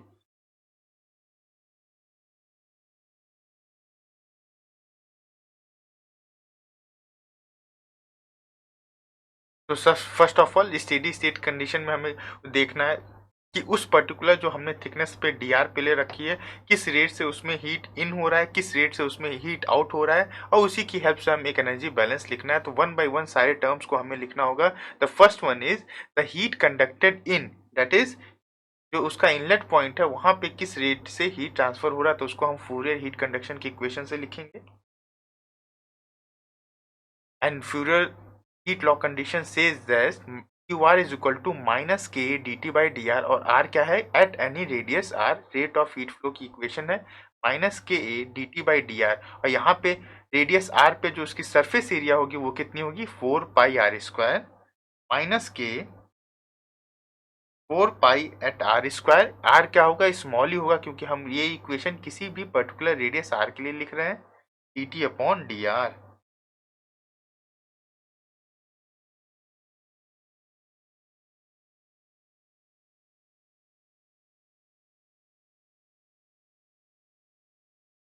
तो first of all steady state condition में हमें देखना है कि उस पर्टिकुलर जो हमने थिकनेस पे डी आर पे ले रखी है, किस रेट से उसमें हीट इन हो रहा है, किस रेट से उसमें हीट आउट हो रहा है, और उसी की हेल्प से हम एक एनर्जी बैलेंस लिखना है। तो वन बाय वन सारे टर्म्स को हमें लिखना होगा। The first one is the heat conducted in, that is जो उसका इनलेट पॉइंट है वहां पे किस रेट से हीट ट्रांसफर हो रहा है, तो उसको हम फूरियर हीट कंडक्शन की इक्वेशन से लिखेंगे। And Fourier heat law condition says that qr is equal to minus ka dt by dr, और r क्या है, at any radius r rate of heat flow की इक्वेशन है माइनस के A D t by d r, और यहाँ पे radius r पे जो उसकी सरफेस एरिया होगी वो कितनी होगी 4 पाई r² माइनस के 4 पाई एट r²। r क्या होगा, स्मॉल ही होगा क्योंकि हम ये इक्वेशन किसी भी पर्टिकुलर रेडियस r के लिए लिख रहे हैं, D t upon d are.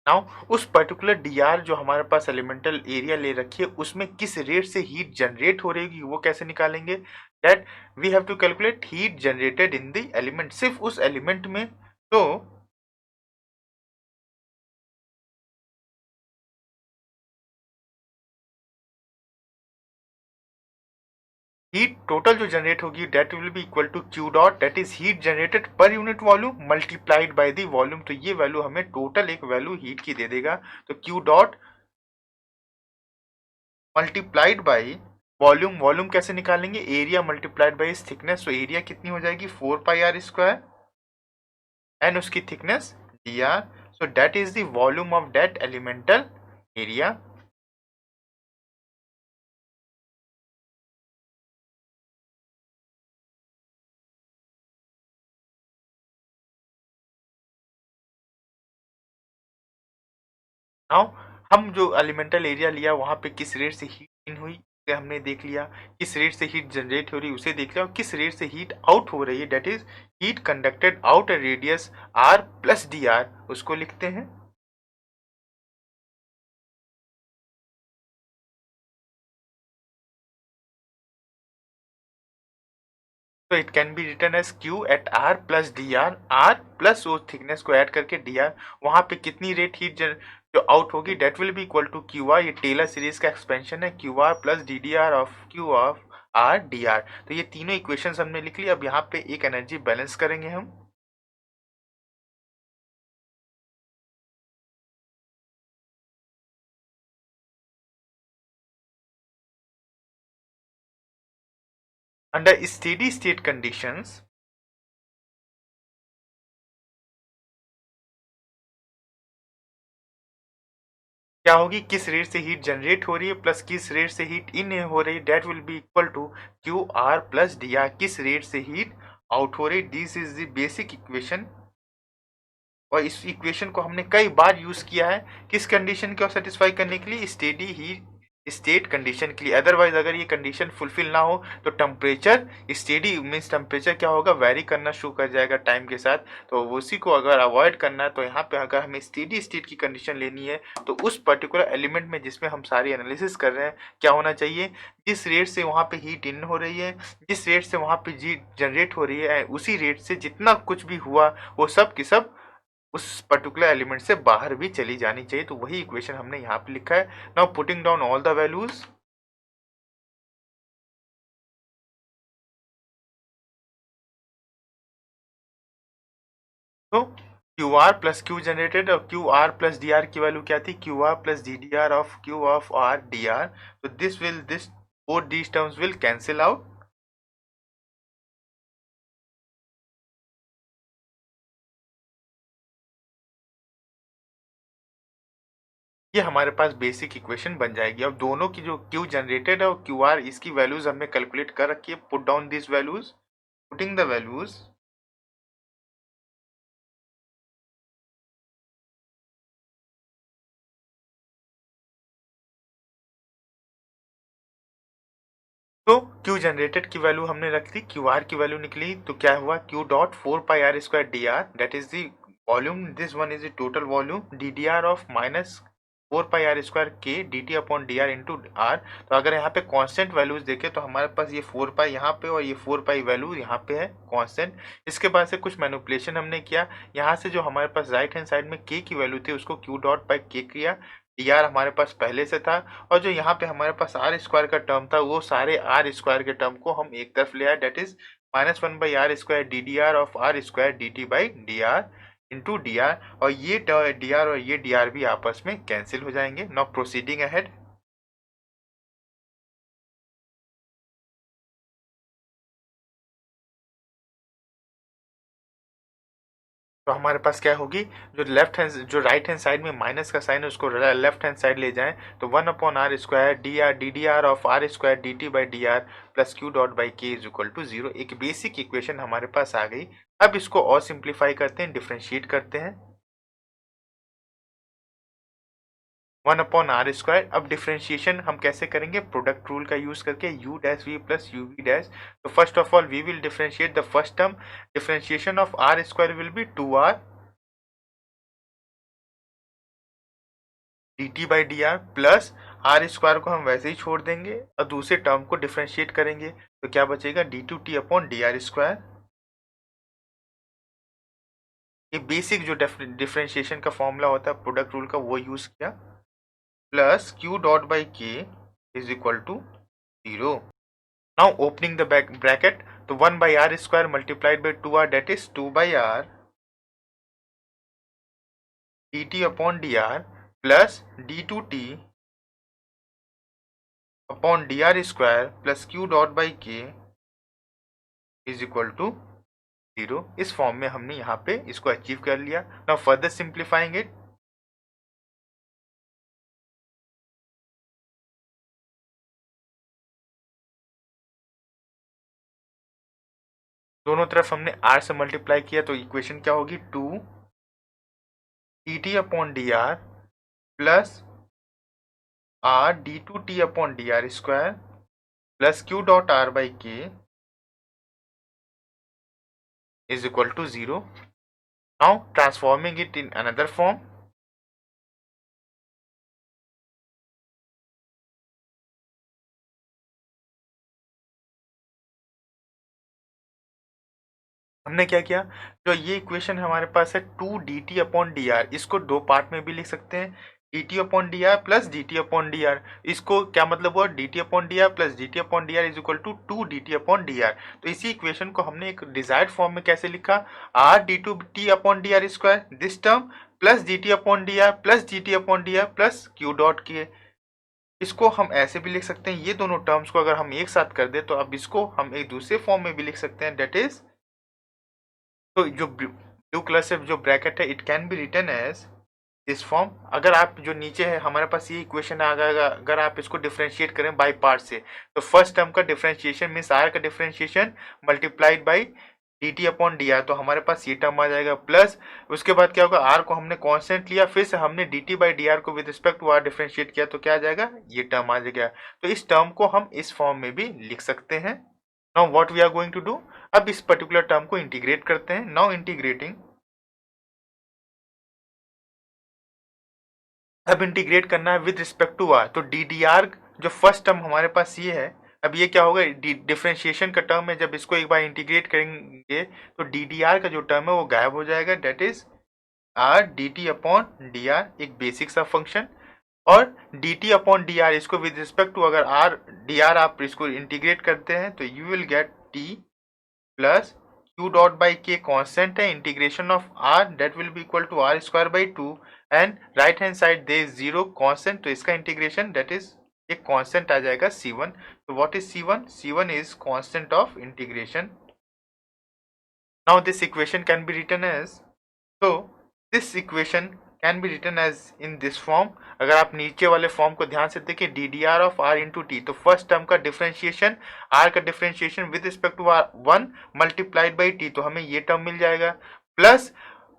Now उस पर्टिकुलर डी आर जो हमारे पास एलिमेंटल एरिया ले रखी है उसमें किस रेट से हीट जनरेट हो रही होगी वो कैसे निकालेंगे, that we have to calculate heat generated in the element, सिर्फ उस एलिमेंट में। तो हीट टोटल जो जनरेट होगी that will be equal to Q dot, that is heat generated per unit volume multiplied by the volume. तो ये value हमें total एक वैल्यू हीट की दे देगा। तो Q dot multiplied by volume, volume कैसे निकालेंगे, एरिया मल्टीप्लाइड बाई इस थिकनेस, तो एरिया कितनी हो जाएगी 4 पाई r² एंड उसकी thickness d are, so that is the volume of that elemental area. Now हम जो एलिमेंटल एरिया लिया वहां पे किस रेट से हीट इन हुई उसे हमने देख लिया, किस रेट से हीट जनरेट हो रही उसे देख लिया, और किस रेट से हीट आउट हो रही है that is heat conducted out a radius r plus d r, उसको लिखते हैं। तो it can be return as q at r plus d r plus वो थिकनेस को ऐड करके डी आर, वहां पे कितनी रेट हीट जो आउट होगी that will be equal to q r, ये टेलर सीरीज का एक्सपेंशन है, q r plus d d r of q of r d r. तो ये तीनों इक्वेशंस हमने लिख ली। अब यहाँ पे एक एनर्जी बैलेंस करेंगे हम। अंडर स्टेडी स्टेट कंडीशंस क्या होगी, किस रेट से हीट जनरेट हो रही है प्लस किस रेट से हीट इन हो रही है, that will be equal to q r plus d r, किस रेट से हीट आउट हो रही। This is the basic equation, और इस इक्वेशन को हमने कई बार यूज किया है किस कंडीशन को सेटिस्फाई करने के लिए, स्टेडी हीट स्टेट कंडीशन के लिए। अदरवाइज अगर ये कंडीशन फुलफिल ना हो तो टेम्परेचर स्टेडी मीन्स टेम्परेचर क्या होगा, वेरी करना शुरू कर जाएगा टाइम के साथ। तो उसी को अगर अवॉइड करना है तो यहाँ पे अगर हमें स्टेडी स्टेट की कंडीशन लेनी है तो उस पर्टिकुलर एलिमेंट में जिसमें हम सारी एनालिसिस कर रहे हैं क्या होना चाहिए, जिस रेट से वहाँ पे हीट इन हो रही है, जिस रेट से वहाँ पे हीट जनरेट हो रही है, उसी रेट से जितना कुछ भी हुआ वो सब की सब उस पर्टिकुलर एलिमेंट से बाहर भी चली जानी चाहिए। तो वही इक्वेशन हमने यहाँ पे लिखा है। Now putting down all the values, तो q r plus q generated और q r plus d r की वैल्यू क्या थी, q r plus d d r of q of r d r. तो this both these terms will cancel out. ये हमारे पास basic equation बन जाएगी। अब दोनों की जो क्यू जनरेटेड है और क्यू आर इसकी वैल्यूज हमने कैलकुलेट कर रखी है। Put down this values, putting the values, तो Q जनरेटेड की वैल्यू हमने रख दी, क्यू आर की वैल्यू निकली, तो क्या हुआ Q dot 4 pi r² d r, that is the volume, this one is the total volume, d d r of minus 4πr² k dt upon d r into r. तो अगर यहाँ पे constant values देखें तो हमारे पास ये 4π यहाँ पे और ये 4π वैल्यू यहाँ पे है कांस्टेंट। इसके बाद से कुछ मैनिपुलेशन हमने किया, यहाँ से जो हमारे पास राइट हैंड साइड में k की वैल्यू थी उसको q डॉट बाई k किया, डी आर हमारे पास पहले से था, और जो यहाँ पे हमारे पास आर स्क्वायर का टर्म था वो सारे आर स्क्वायर के टर्म को हम एक तरफ ले आए, that is -1/r² d d r of r square d t by d r into d r, और ये डी आर और ये डी आर भी आपस में कैंसिल हो जाएंगे। नाउ प्रोसीडिंग अहेड, तो हमारे पास क्या होगी, जो राइट हैंड साइड में माइनस का साइन है उसको लेफ्ट हैंड साइड ले जाएं, तो 1/r² d d r of r square d t by d r plus Q dot by k is equal to 0। एक बेसिक इक्वेशन हमारे पास आ गई। अब इसको और सिंप्लीफाई करते हैं, डिफ्रेंशिएट करते हैं, 1/r²। अब डिफ्रेंशिएशन हम कैसे करेंगे, प्रोडक्ट रूल का यूज करके, u dash v plus u v dash. तो first of all we will differentiate the first term, differentiation of r² will be 2r dt by d r plus r² को हम वैसे ही छोड़ देंगे और दूसरे टर्म को डिफ्रेंशिएट करेंगे, तो क्या बचेगा d2t upon d r square. ये बेसिक जो डिफ्रेंशिएशन का फॉर्मूला होता है प्रोडक्ट रूल का वो यूज किया, plus q dot by k is equal to 0। Now opening the bracket, तो 1/r² multiplied by 2r that is 2/r dt upon d r plus d2t upon d r square plus Q dot by k is equal to 0। इस form में हमने यहाँ पे इसको achieve कर लिया। Now further simplifying it, दोनों तरफ हमने r से मल्टीप्लाई किया, तो इक्वेशन क्या होगी, 2 dt upon d r plus r d2t upon d r square plus Q dot are by k is equal to 0। Now transforming it in another form, हमने क्या किया, जो ये इक्वेशन हमारे पास है 2 dt अपॉन डी आर, इसको दो part में भी लिख सकते हैं, dt upon d r plus dt upon d r. इसको क्या मतलब हुआ, dt upon d r plus dt upon d r is equal to 2 dt upon d r. तो इसी इक्वेशन को हमने एक डिजायर्ड फॉर्म में कैसे लिखा, r d2t upon d r square this term plus dt upon d r plus dt upon d r plus q dot के। इसको हम ऐसे भी लिख सकते हैं, ये दोनों टर्म्स को अगर हम एक साथ कर दे तो अब इसको हम एक दूसरे फॉर्म में भी लिख सकते हैं, डेट इज, तो जो ब्लू कलर से जो ब्रैकेट है it can be written as this form. अगर आप जो नीचे है हमारे पास ये इक्वेशन आ गया, अगर आप इसको डिफरेंशिएट करें बाय पार्ट से, तो फर्स्ट टर्म का डिफरेंशिएशन मीन्स आर का differentiation multiplied by D t upon d r, तो हमारे पास ये टर्म आ जाएगा, प्लस उसके बाद क्या होगा, आर को हमने कांस्टेंट लिया, फिर से हमने d t by d r को with respect to r differentiate किया, तो क्या आ जाएगा, ये टर्म आ जाएगा। तो इस टर्म को हम इस फॉर्म में भी लिख सकते हैं। Now what we are going to do, अब इस पर्टिकुलर टर्म को इंटीग्रेट करते हैं। नाउ इंटीग्रेटिंग, अब इंटीग्रेट करना है विद रिस्पेक्ट टू आर, तो डी डी आर जो फर्स्ट टर्म हमारे पास ये है, अब ये क्या होगा, डिफरेंशिएशन का टर्म है, जब इसको एक बार इंटीग्रेट करेंगे तो डी डी आर का जो टर्म है वो गायब हो जाएगा, that is r d t upon d r, एक बेसिक सा फंक्शन, और d t upon d r इसको विद रिस्पेक्ट टू अगर आर डी आर आप इसको इंटीग्रेट करते हैं तो you will get t plus q dot by k constant है, integration of r that will be equal to r square by 2 and right hand side they is 0 constant, तो इसका integration that is एक constant आ जाएगा c1। तो what is c1, c1 is constant of integration. Now this equation can be written as, तो this equation can be written as in this form. अगर आप नीचे वाले फॉर्म को ध्यान से देखिए, d d r of r into t, तो फर्स्ट टर्म का डिफरेंशिएशन, आर का differentiation with respect to r 1 multiplied by t, तो हमें ये टर्म मिल जाएगा, प्लस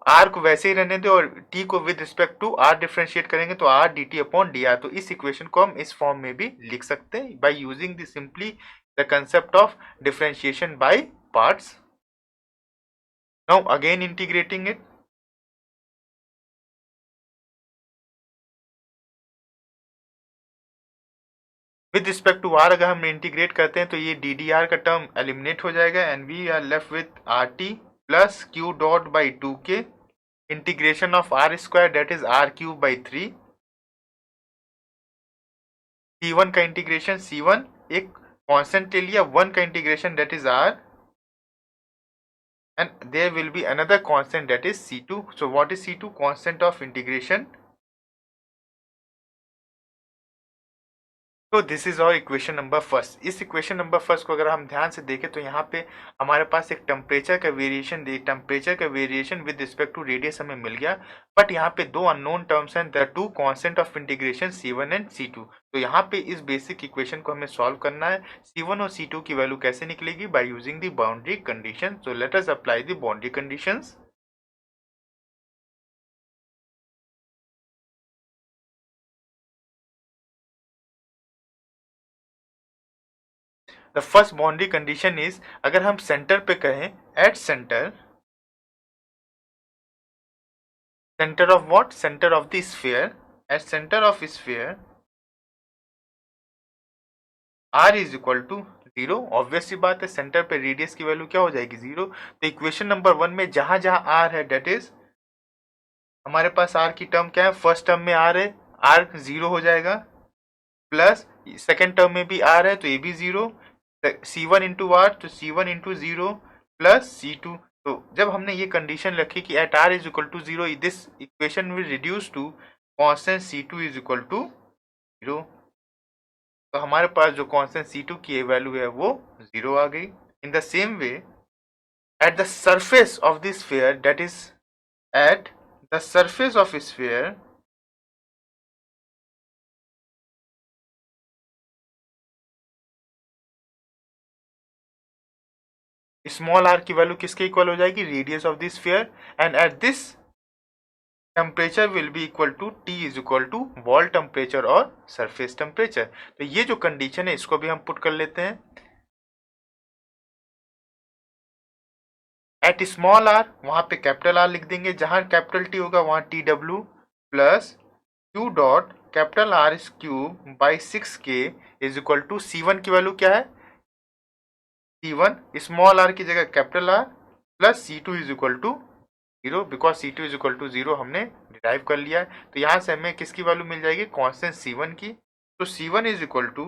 आर को वैसे ही रहने दे और टी को with respect to r differentiate करेंगे तो r d t upon d r. तो इस इक्वेशन को हम इस फॉर्म में भी लिख सकते हैं by using the simply the concept of differentiation by parts. Now again integrating it, with respect to r अगर हम इंटीग्रेट करते हैं तो ये डी डी आर का टर्म एलिमिनेट हो जाएगा and we are left with r t plus Q dot by 2k integration of r square that is r cube by 3 C1 का इंटीग्रेशन C1 एक कांस्टेंट ले लिया 1 का integration that is R and there will be another constant that is C2. So what is C2? Constant of integration. तो this is और equation number first. इस equation number first को अगर हम ध्यान से देखें तो यहाँ पे हमारे पास एक टेम्परेचर का variation with respect to radius हमें मिल गया, बट यहाँ पे दो अननोन टर्म्स हैं, the two constant of integration C1 and C2। तो यहाँ पे इस बेसिक इक्वेशन को हमें सॉल्व करना है। C1 और C2 की वैल्यू कैसे निकलेगी? Bye using the boundary condition. So let us apply the boundary conditions. The first boundary condition is, अगर हम सेंटर पे कहें at centre of what? Center of the sphere. At center of sphere r is equal to 0। Obvious सी बात है, centre पे radius की value क्या हो जाएगी? 0। तो इक्वेशन नंबर 1 में जहां जहां r है डेट इज हमारे पास r की टर्म क्या है? फर्स्ट टर्म में r है, r 0 हो जाएगा, प्लस सेकेंड टर्म में भी r है तो ये भी 0, C1 इंटू आर तो C1 इंटू 0 प्लस C2। तो जब हमने ये कंडीशन रखी कि at r is equal to 0 this equation will reduce to constant C2 is equal to 0। तो हमारे पास जो कांस्टेंट C2 की वैल्यू है वो 0 आ गई। In the same way at the surface of this sphere, that is at the surface of sphere small r की value किसके इक्वल हो जाएगी? Radius of this sphere. And at this temperature will be equal to T is equal to wall temperature और surface temperature. तो ये जो condition है इसको भी हम पुट कर लेते हैं। एट स्मॉल r वहां पे कैपिटल R लिख देंगे, जहां कैपिटल T होगा वहां TW plus Q dot capital R cube by 6k is equal to C1 की वैल्यू क्या है? C1 स्मॉल r की जगह capital R plus C2 is equal to 0, because C2 is equal to 0 हमने derive कर लिया है। तो यहाँ से हमें किसकी वैल्यू मिल जाएगी? कांस्टेंट C1 की। तो C1 इज इक्वल टू,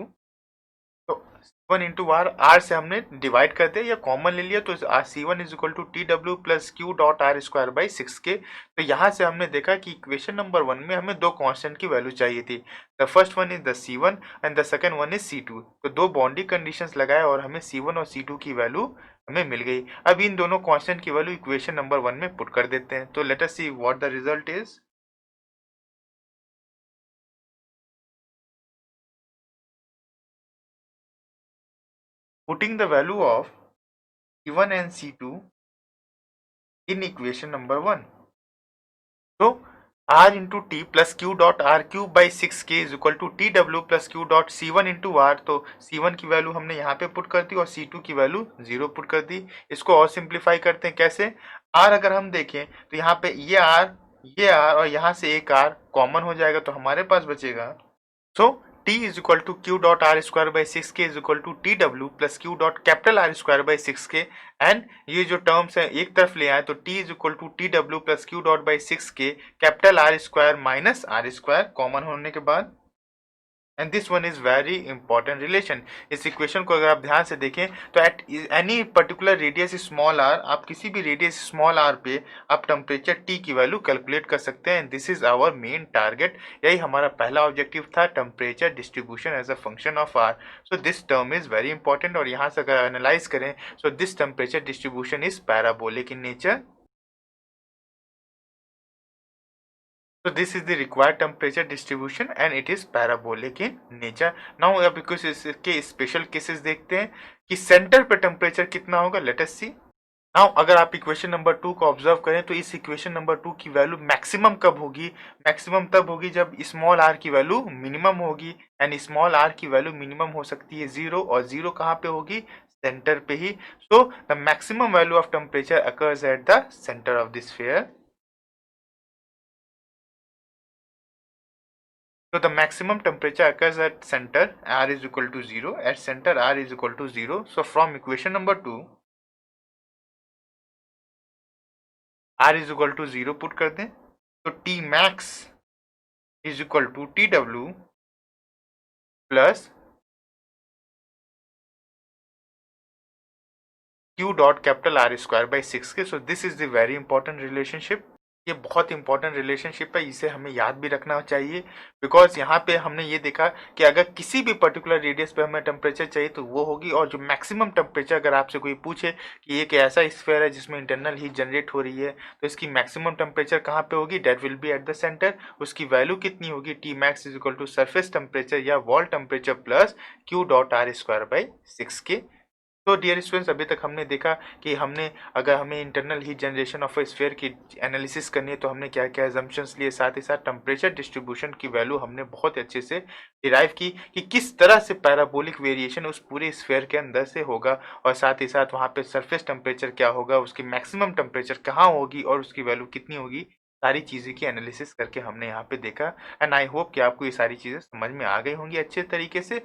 तो C1 इंटू R से हमने डिवाइड कर दिया या कॉमन ले लिया, तो C1 is equal to TW plus Q dot R square by 6k। तो यहाँ से हमने देखा कि इक्वेशन नंबर 1 में हमें दो कांस्टेंट की वैल्यू चाहिए थी। The first one is the C1 and the second one is C2। तो दो बाउंड्री कंडीशंस लगाए और हमें C1 और C2 की वैल्यू हमें मिल गई। अब इन दोनों कांस्टेंट की वैल्यू इक्वेशन नंबर 1 में पुट कर देते हैं। तो let us see what the result is. Putting the value of C1 and C2 in equation number 1. So R into T plus Q dot R cube by 6k is equal to TW plus Q dot C1 into R। तो C1 की value हमने यहाँ पे put कर दी और C2 की value 0 put कर दी। इसको और सिंप्लीफाई करते हैं कैसे? R अगर हम देखें तो यहाँ पे ये R और यहाँ से एक R कॉमन हो जाएगा, तो हमारे पास बचेगा so T is equal to Q dot R square by 6k is equal to TW plus Q dot capital R square by 6k। And ये जो टर्म्स है एक तरफ ले आए तो T is equal to TW plus Q dot by 6k capital R square minus R square common होने के बाद। And this one is very important relation. इस इक्वेशन को अगर आप ध्यान से देखें तो at any particular radius small r, आप किसी भी रेडियस स्मॉल r पे आप टेम्परेचर T की वैल्यू कैलकुलेट कर सकते हैं। This is our main target, यही हमारा पहला ऑब्जेक्टिव था, temperature distribution as a function of r। So this term is very important. और यहाँ से अगर एनालाइज करें so this temperature distribution is parabolic in nature. So this is the required temperature distribution and it is parabolic in nature. Now अब कुछ इसके special cases देखते हैं कि सेंटर पे टेम्परेचर कितना होगा। लेट अस सी। नाउ अगर आप इक्वेशन नंबर 2 को ऑब्जर्व करें तो इस इक्वेशन नंबर 2 की वैल्यू मैक्सिमम कब होगी? मैक्सिमम तब होगी जब स्मॉल r की वैल्यू मिनिमम होगी, एंड स्मॉल r की वैल्यू मिनिमम हो सकती है 0, और 0 कहाँ पे होगी? सेंटर पे ही। So the maximum value of temperature occurs at the centre of this sphere. So the maximum temperature occurs at center R is equal to 0. At center R is equal to 0. So from equation number 2, R is equal to 0 put कर दें, तो T max is equal to TW plus Q dot capital R square by 6 के. So this is the very important relationship. ये बहुत important relationship है, इसे हमें याद भी रखना चाहिए, बिकॉज यहाँ पे हमने ये देखा कि अगर किसी भी पर्टिकुलर रेडियस पे हमें टेम्परेचर चाहिए तो वो होगी, और जो मैक्सिमम टेम्परेचर अगर आपसे कोई पूछे कि एक ऐसा स्फीयर है जिसमें इंटरनल हीट जनरेट हो रही है तो इसकी मैक्सिमम टेम्परेचर कहाँ पे होगी, that will be at the centre. उसकी वैल्यू कितनी होगी, t max is equal to surface temperature या wall temperature plus Q dot are square by 6 k. तो डियर स्टूडेंट्स, अभी तक हमने देखा कि हमने अगर हमें internal heat generation of A sphere की एनालिसिस करनी है तो हमने क्या क्या एजम्पशंस लिए, साथ ही साथ टेम्परेचर डिस्ट्रीब्यूशन की वैल्यू हमने बहुत अच्छे से डिराइव की कि किस तरह से पैराबोलिक वेरिएशन उस पूरे स्फीयर के अंदर से होगा, और साथ ही साथ वहाँ पे सरफेस टेम्परेचर क्या होगा, उसकी मैक्सिमम टेम्परेचर कहाँ होगी और उसकी वैल्यू कितनी होगी, सारी चीज़ें की एनालिसिस करके हमने यहाँ पे देखा. एंड आई होप कि आपको ये सारी चीज़ें समझ में आ गई होंगी अच्छे तरीके से.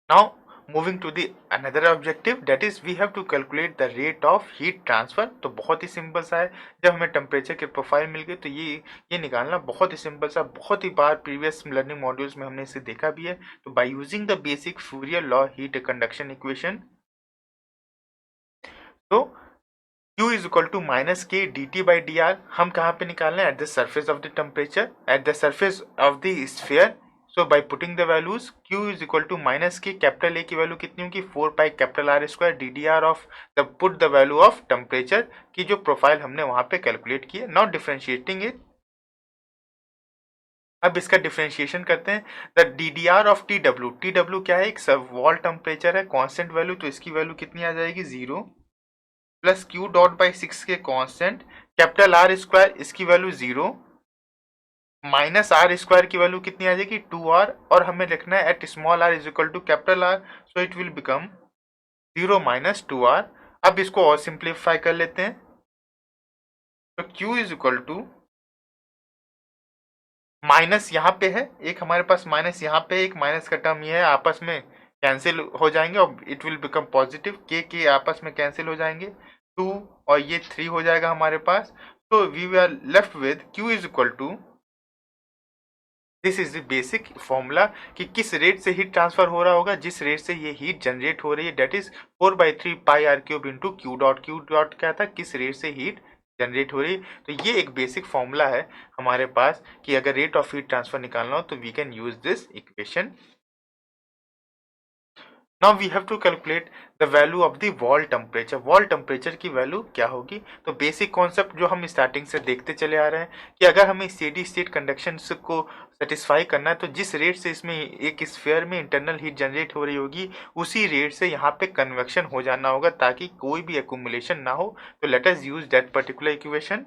Now moving to the another objective, that is we have to calculate the rate of heat transfer. तो बहुत ही सिंपल सा है, जब हमें टेम्परेचर की प्रोफाइल मिल गई तो ये निकालना बहुत ही सिंपल सा, बहुत ही बार प्रीवियस लर्निंग मॉड्यूल्स में हमने इसे देखा भी है. तो bye using the basic Fourier law heat conduction equation, तो Q is equal to minus K dt by dr हम कहाँ पे निकालना है, eight the surface of the temperature, eight the surface of the sphere. So bye putting the values, Q is equal to minus K, capital A की value कितनी होगी, 4 pi capital R square D d r of the put the value of temperature की जो profile हमने वहां पे calculate की है. नॉट डिफ्रेंशिएटिंग इट, अब इसका डिफ्रेंशिएशन करते हैं. The D d r of T W, T W क्या है, एक सब वॉल टेम्परेचर है, कॉन्स्टेंट वैल्यू, तो इसकी वैल्यू कितनी आ जाएगी, 0 plus Q dot by 6 k constant, capital are square इसकी वैल्यू 0 माइनस आर स्क्वायर की वैल्यू कितनी आ जाएगी, 2r, और हमें लिखना है at small r is equal to capital R, so it will become 0 minus 2r. अब इसको और सिंप्लीफाई कर लेते हैं, तो q is equal to minus यहाँ पे है एक, हमारे पास माइनस यहाँ पे एक माइनस का टर्म ये है, आपस में कैंसिल हो जाएंगे और इट विल बिकम पॉजिटिव, के आपस में कैंसिल हो जाएंगे, 2 और ये 3 हो जाएगा हमारे पास. तो we are left with q is equal to, this is the basic formula कि किस रेट से हीट ट्रांसफर हो रहा होगा, जिस रेट से ये हीट जनरेट हो रही है, that is 4/3 pi r cube into q dot क्या था, किस रेट से हीट जनरेट हो रही है. तो ये एक बेसिक फॉर्मूला है हमारे पास कि अगर रेट ऑफ हीट ट्रांसफर निकालना हो तो we can use this equation. Now we have to calculate the value of the wall temperature. Wall temperature की वैल्यू क्या होगी, तो बेसिक कॉन्सेप्ट जो हम स्टार्टिंग से देखते चले आ रहे हैं कि अगर हमें स्टेडी स्टेट कंडक्शन को सेटिस्फाई करना है तो जिस रेट से इसमें एक स्फीयर में इंटरनल हीट जनरेट हो रही होगी उसी रेट से यहाँ पे कन्वेक्शन हो जाना होगा ताकि कोई भी एक्यूमुलेशन ना हो. तो let us use that particular equation.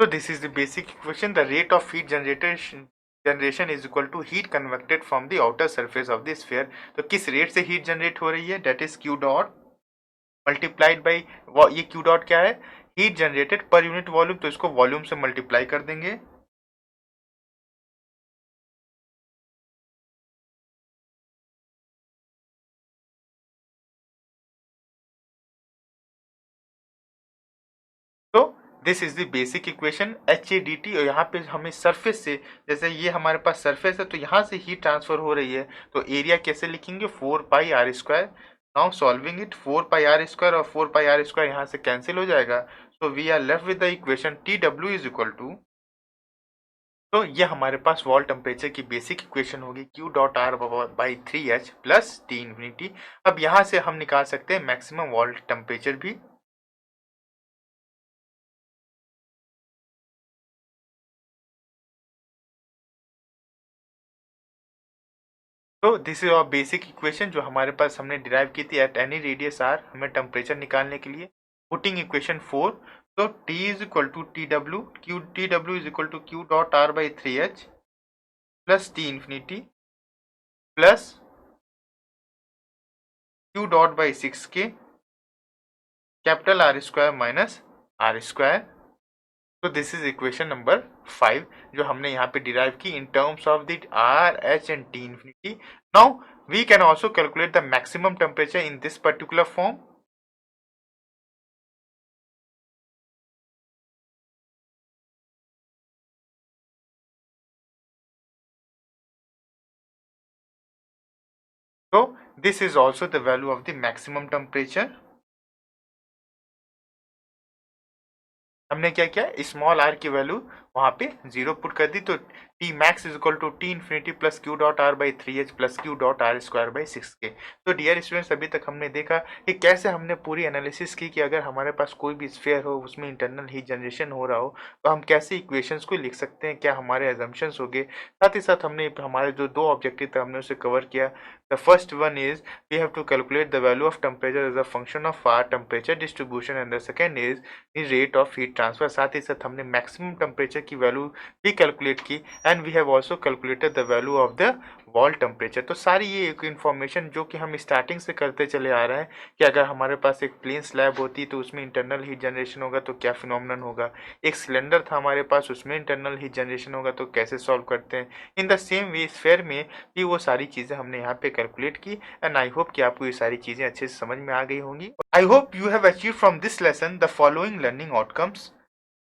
So this is the basic equation. The rate of heat generation is equal to heat convected from the outer surface of the sphere. तो किस रेट से heat generate हो रही है, that is Q dot multiplied by, ये Q dot क्या है, heat generated per unit volume, तो इसको वॉल्यूम से मल्टीप्लाई कर देंगे. तो this is the basic equation H A D T. और यहाँ पे हमें सरफेस से, जैसे ये हमारे पास सरफेस है तो यहाँ से हीट ट्रांसफर हो रही है तो एरिया कैसे लिखेंगे, 4 pi r square. Now solving it, 4 pi r square और 4 पाई आर स्क्वायर यहाँ से कैंसिल हो जाएगा. So we are left with the equation T W is equal to, तो ये हमारे पास वॉल टेम्परेचर की बेसिक इक्वेशन होगी, Q dot are by 3h plus T infinity. अब यहाँ से हम निकाल सकते हैं मैक्सिमम वॉल टेम्परेचर भी. तो this is our basic equation जो हमारे पास हमने डिराइव की थी एट एनी रेडियस आर हमें टेम्परेचर निकालने के लिए. पुटिंग इक्वेशन 4, तो T is equal to T W, Q T W is equal to Q dot are by 3h plus T infinity plus Q dot by 6k capital are square minus are square. तो this is equation number 5 जो हमने यहाँ पे derive की in terms of the R H and T infinity. Now we can also calculate the maximum temperature in this particular form. So this is also the value of the maximum temperature. हमने क्या किया, small are की value वहां पे 0 put कर दी, तो T max is equal to T infinity plus Q dot are by 3h plus Q dot are square by 6k। तो डियर स्टूडेंट्स, अभी तक हमने देखा कि कैसे हमने पूरी एनालिसिस की कि अगर हमारे पास कोई भी स्फीयर हो, उसमें इंटरनल हीट जनरेशन हो रहा हो, तो हम कैसे इक्वेशंस को लिख सकते हैं, क्या हमारे एजम्पशंस हो गए। साथ ही साथ हमने हमारे जो 2 ऑब्जेक्टिव थे हमने उसे कवर किया। The first one is we have to calculate the value of temperature as a function of R temperature distribution, and the second is the rate of heat transfer. साथ ही साथ हमने मैक्सिमम टेम्परेचर की value भी calculate की, and we have also calculated the value of the wall temperature. तो सारी ये एक इन्फॉर्मेशन जो कि हम स्टार्टिंग से करते चले आ रहे हैं कि अगर हमारे पास एक प्लेन स्लैब होती तो उसमें इंटरनल हीट जनरेशन होगा तो क्या फिनोमिनन होगा, एक सिलेंडर था हमारे पास उसमें इंटरनल हीट जनरेशन होगा तो कैसे सॉल्व करते हैं। इन द सेम वे स्फीयर में भी वो सारी चीज़ें हमने यहाँ पे कैलकुलेट की, एंड आई होप कि आपको ये सारी चीज़ें अच्छे से समझ में आ गई होंगी। I hope you have achieve from this lesson the following learning outcomes,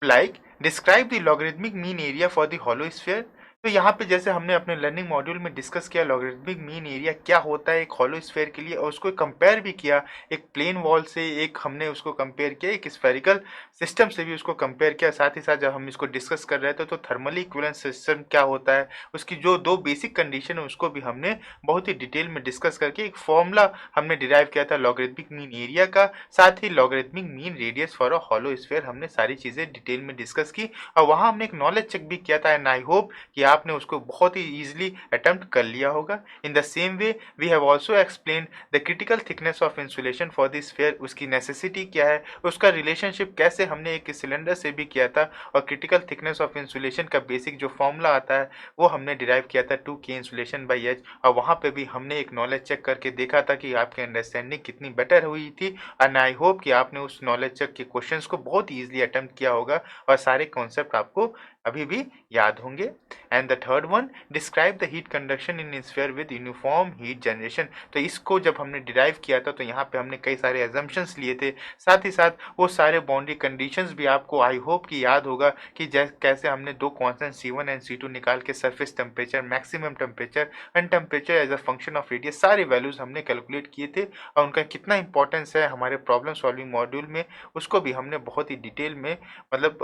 like describe the logarithmic mean area for the hollow sphere. तो यहाँ पे जैसे हमने अपने लर्निंग मॉड्यूल में डिस्कस किया लॉगरिथमिक मीन एरिया क्या होता है एक हॉलो स्फीयर के लिए, और उसको कंपेयर भी किया एक प्लेन वॉल से, एक हमने उसको कंपेयर किया एक स्फेरिकल सिस्टम से भी उसको कंपेयर किया। साथ ही साथ जब हम इसको डिस्कस कर रहे थे तो थर्मली इक्विवेलेंट सिस्टम क्या होता है, उसकी जो 2 बेसिक कंडीशन है उसको भी हमने बहुत ही डिटेल में डिस्कस करके एक फॉर्मूला हमने डिराइव किया था लॉगरिथमिक मीन एरिया का, साथ ही logarithmic mean radius for a hollow sphere. हमने सारी चीज़ें डिटेल में डिस्कस की और वहाँ हमने एक नॉलेज चेक भी किया था, एंड आई होप कि आपने उसको बहुत ही इजीली अटेम्प्ट कर लिया होगा। In the same way we have also explained the critical thickness of insulation for the sphere, उसकी नेसेसिटी क्या है, उसका रिलेशनशिप कैसे हमने एक सिलेंडर से भी किया था, और क्रिटिकल थिकनेस ऑफ इंसुलेशन का बेसिक जो फॉर्मूला आता है वो हमने डिराइव किया था 2k इंसुलेशन बाई एच, और वहाँ पे भी हमने एक नॉलेज चेक करके देखा था कि आपकी अंडरस्टैंडिंग कितनी बेटर हुई थी, एंड आई होप कि आपने उस नॉलेज चेक के क्वेश्चंस को बहुत ईजिली अटेम्प्ट किया होगा और सारे कॉन्सेप्ट आपको अभी भी याद होंगे। And the third one, describe the heat conduction in sphere with uniform heat generation. तो इसको जब हमने डिराइव किया था तो यहाँ पे हमने कई सारे एजम्पशंस लिए थे, साथ ही साथ वो सारे बाउंड्री कंडीशंस भी आपको आई होप कि याद होगा कि कैसे हमने 2 कॉन्स्टेंट C1 एंड C2 निकाल के surface temperature, maximum temperature and temperature as a function of radius सारे वैल्यूज हमने कैलकुलेट किए थे, और उनका कितना इंपॉर्टेंस है हमारे प्रॉब्लम सॉल्विंग मॉड्यूल में उसको भी हमने बहुत ही डिटेल में, मतलब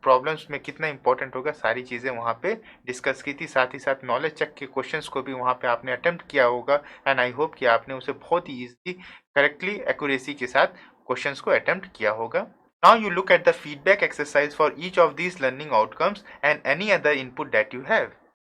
प्रॉब्लम्स में कितना इंपॉर्टेंट होगा सारी चीज़ें वहाँ पे डिस्कस की थी। साथ ही साथ नॉलेज चेक के क्वेश्चंस को भी वहाँ पे आपने अटेम्प्ट किया होगा, एंड आई होप कि आपने उसे बहुत ही ईजिली करेक्टली एक्यूरेसी के साथ क्वेश्चंस को अटेम्प्ट किया होगा। Now you look at the feedback exercise for each of these learning outcomes and any other input that you have.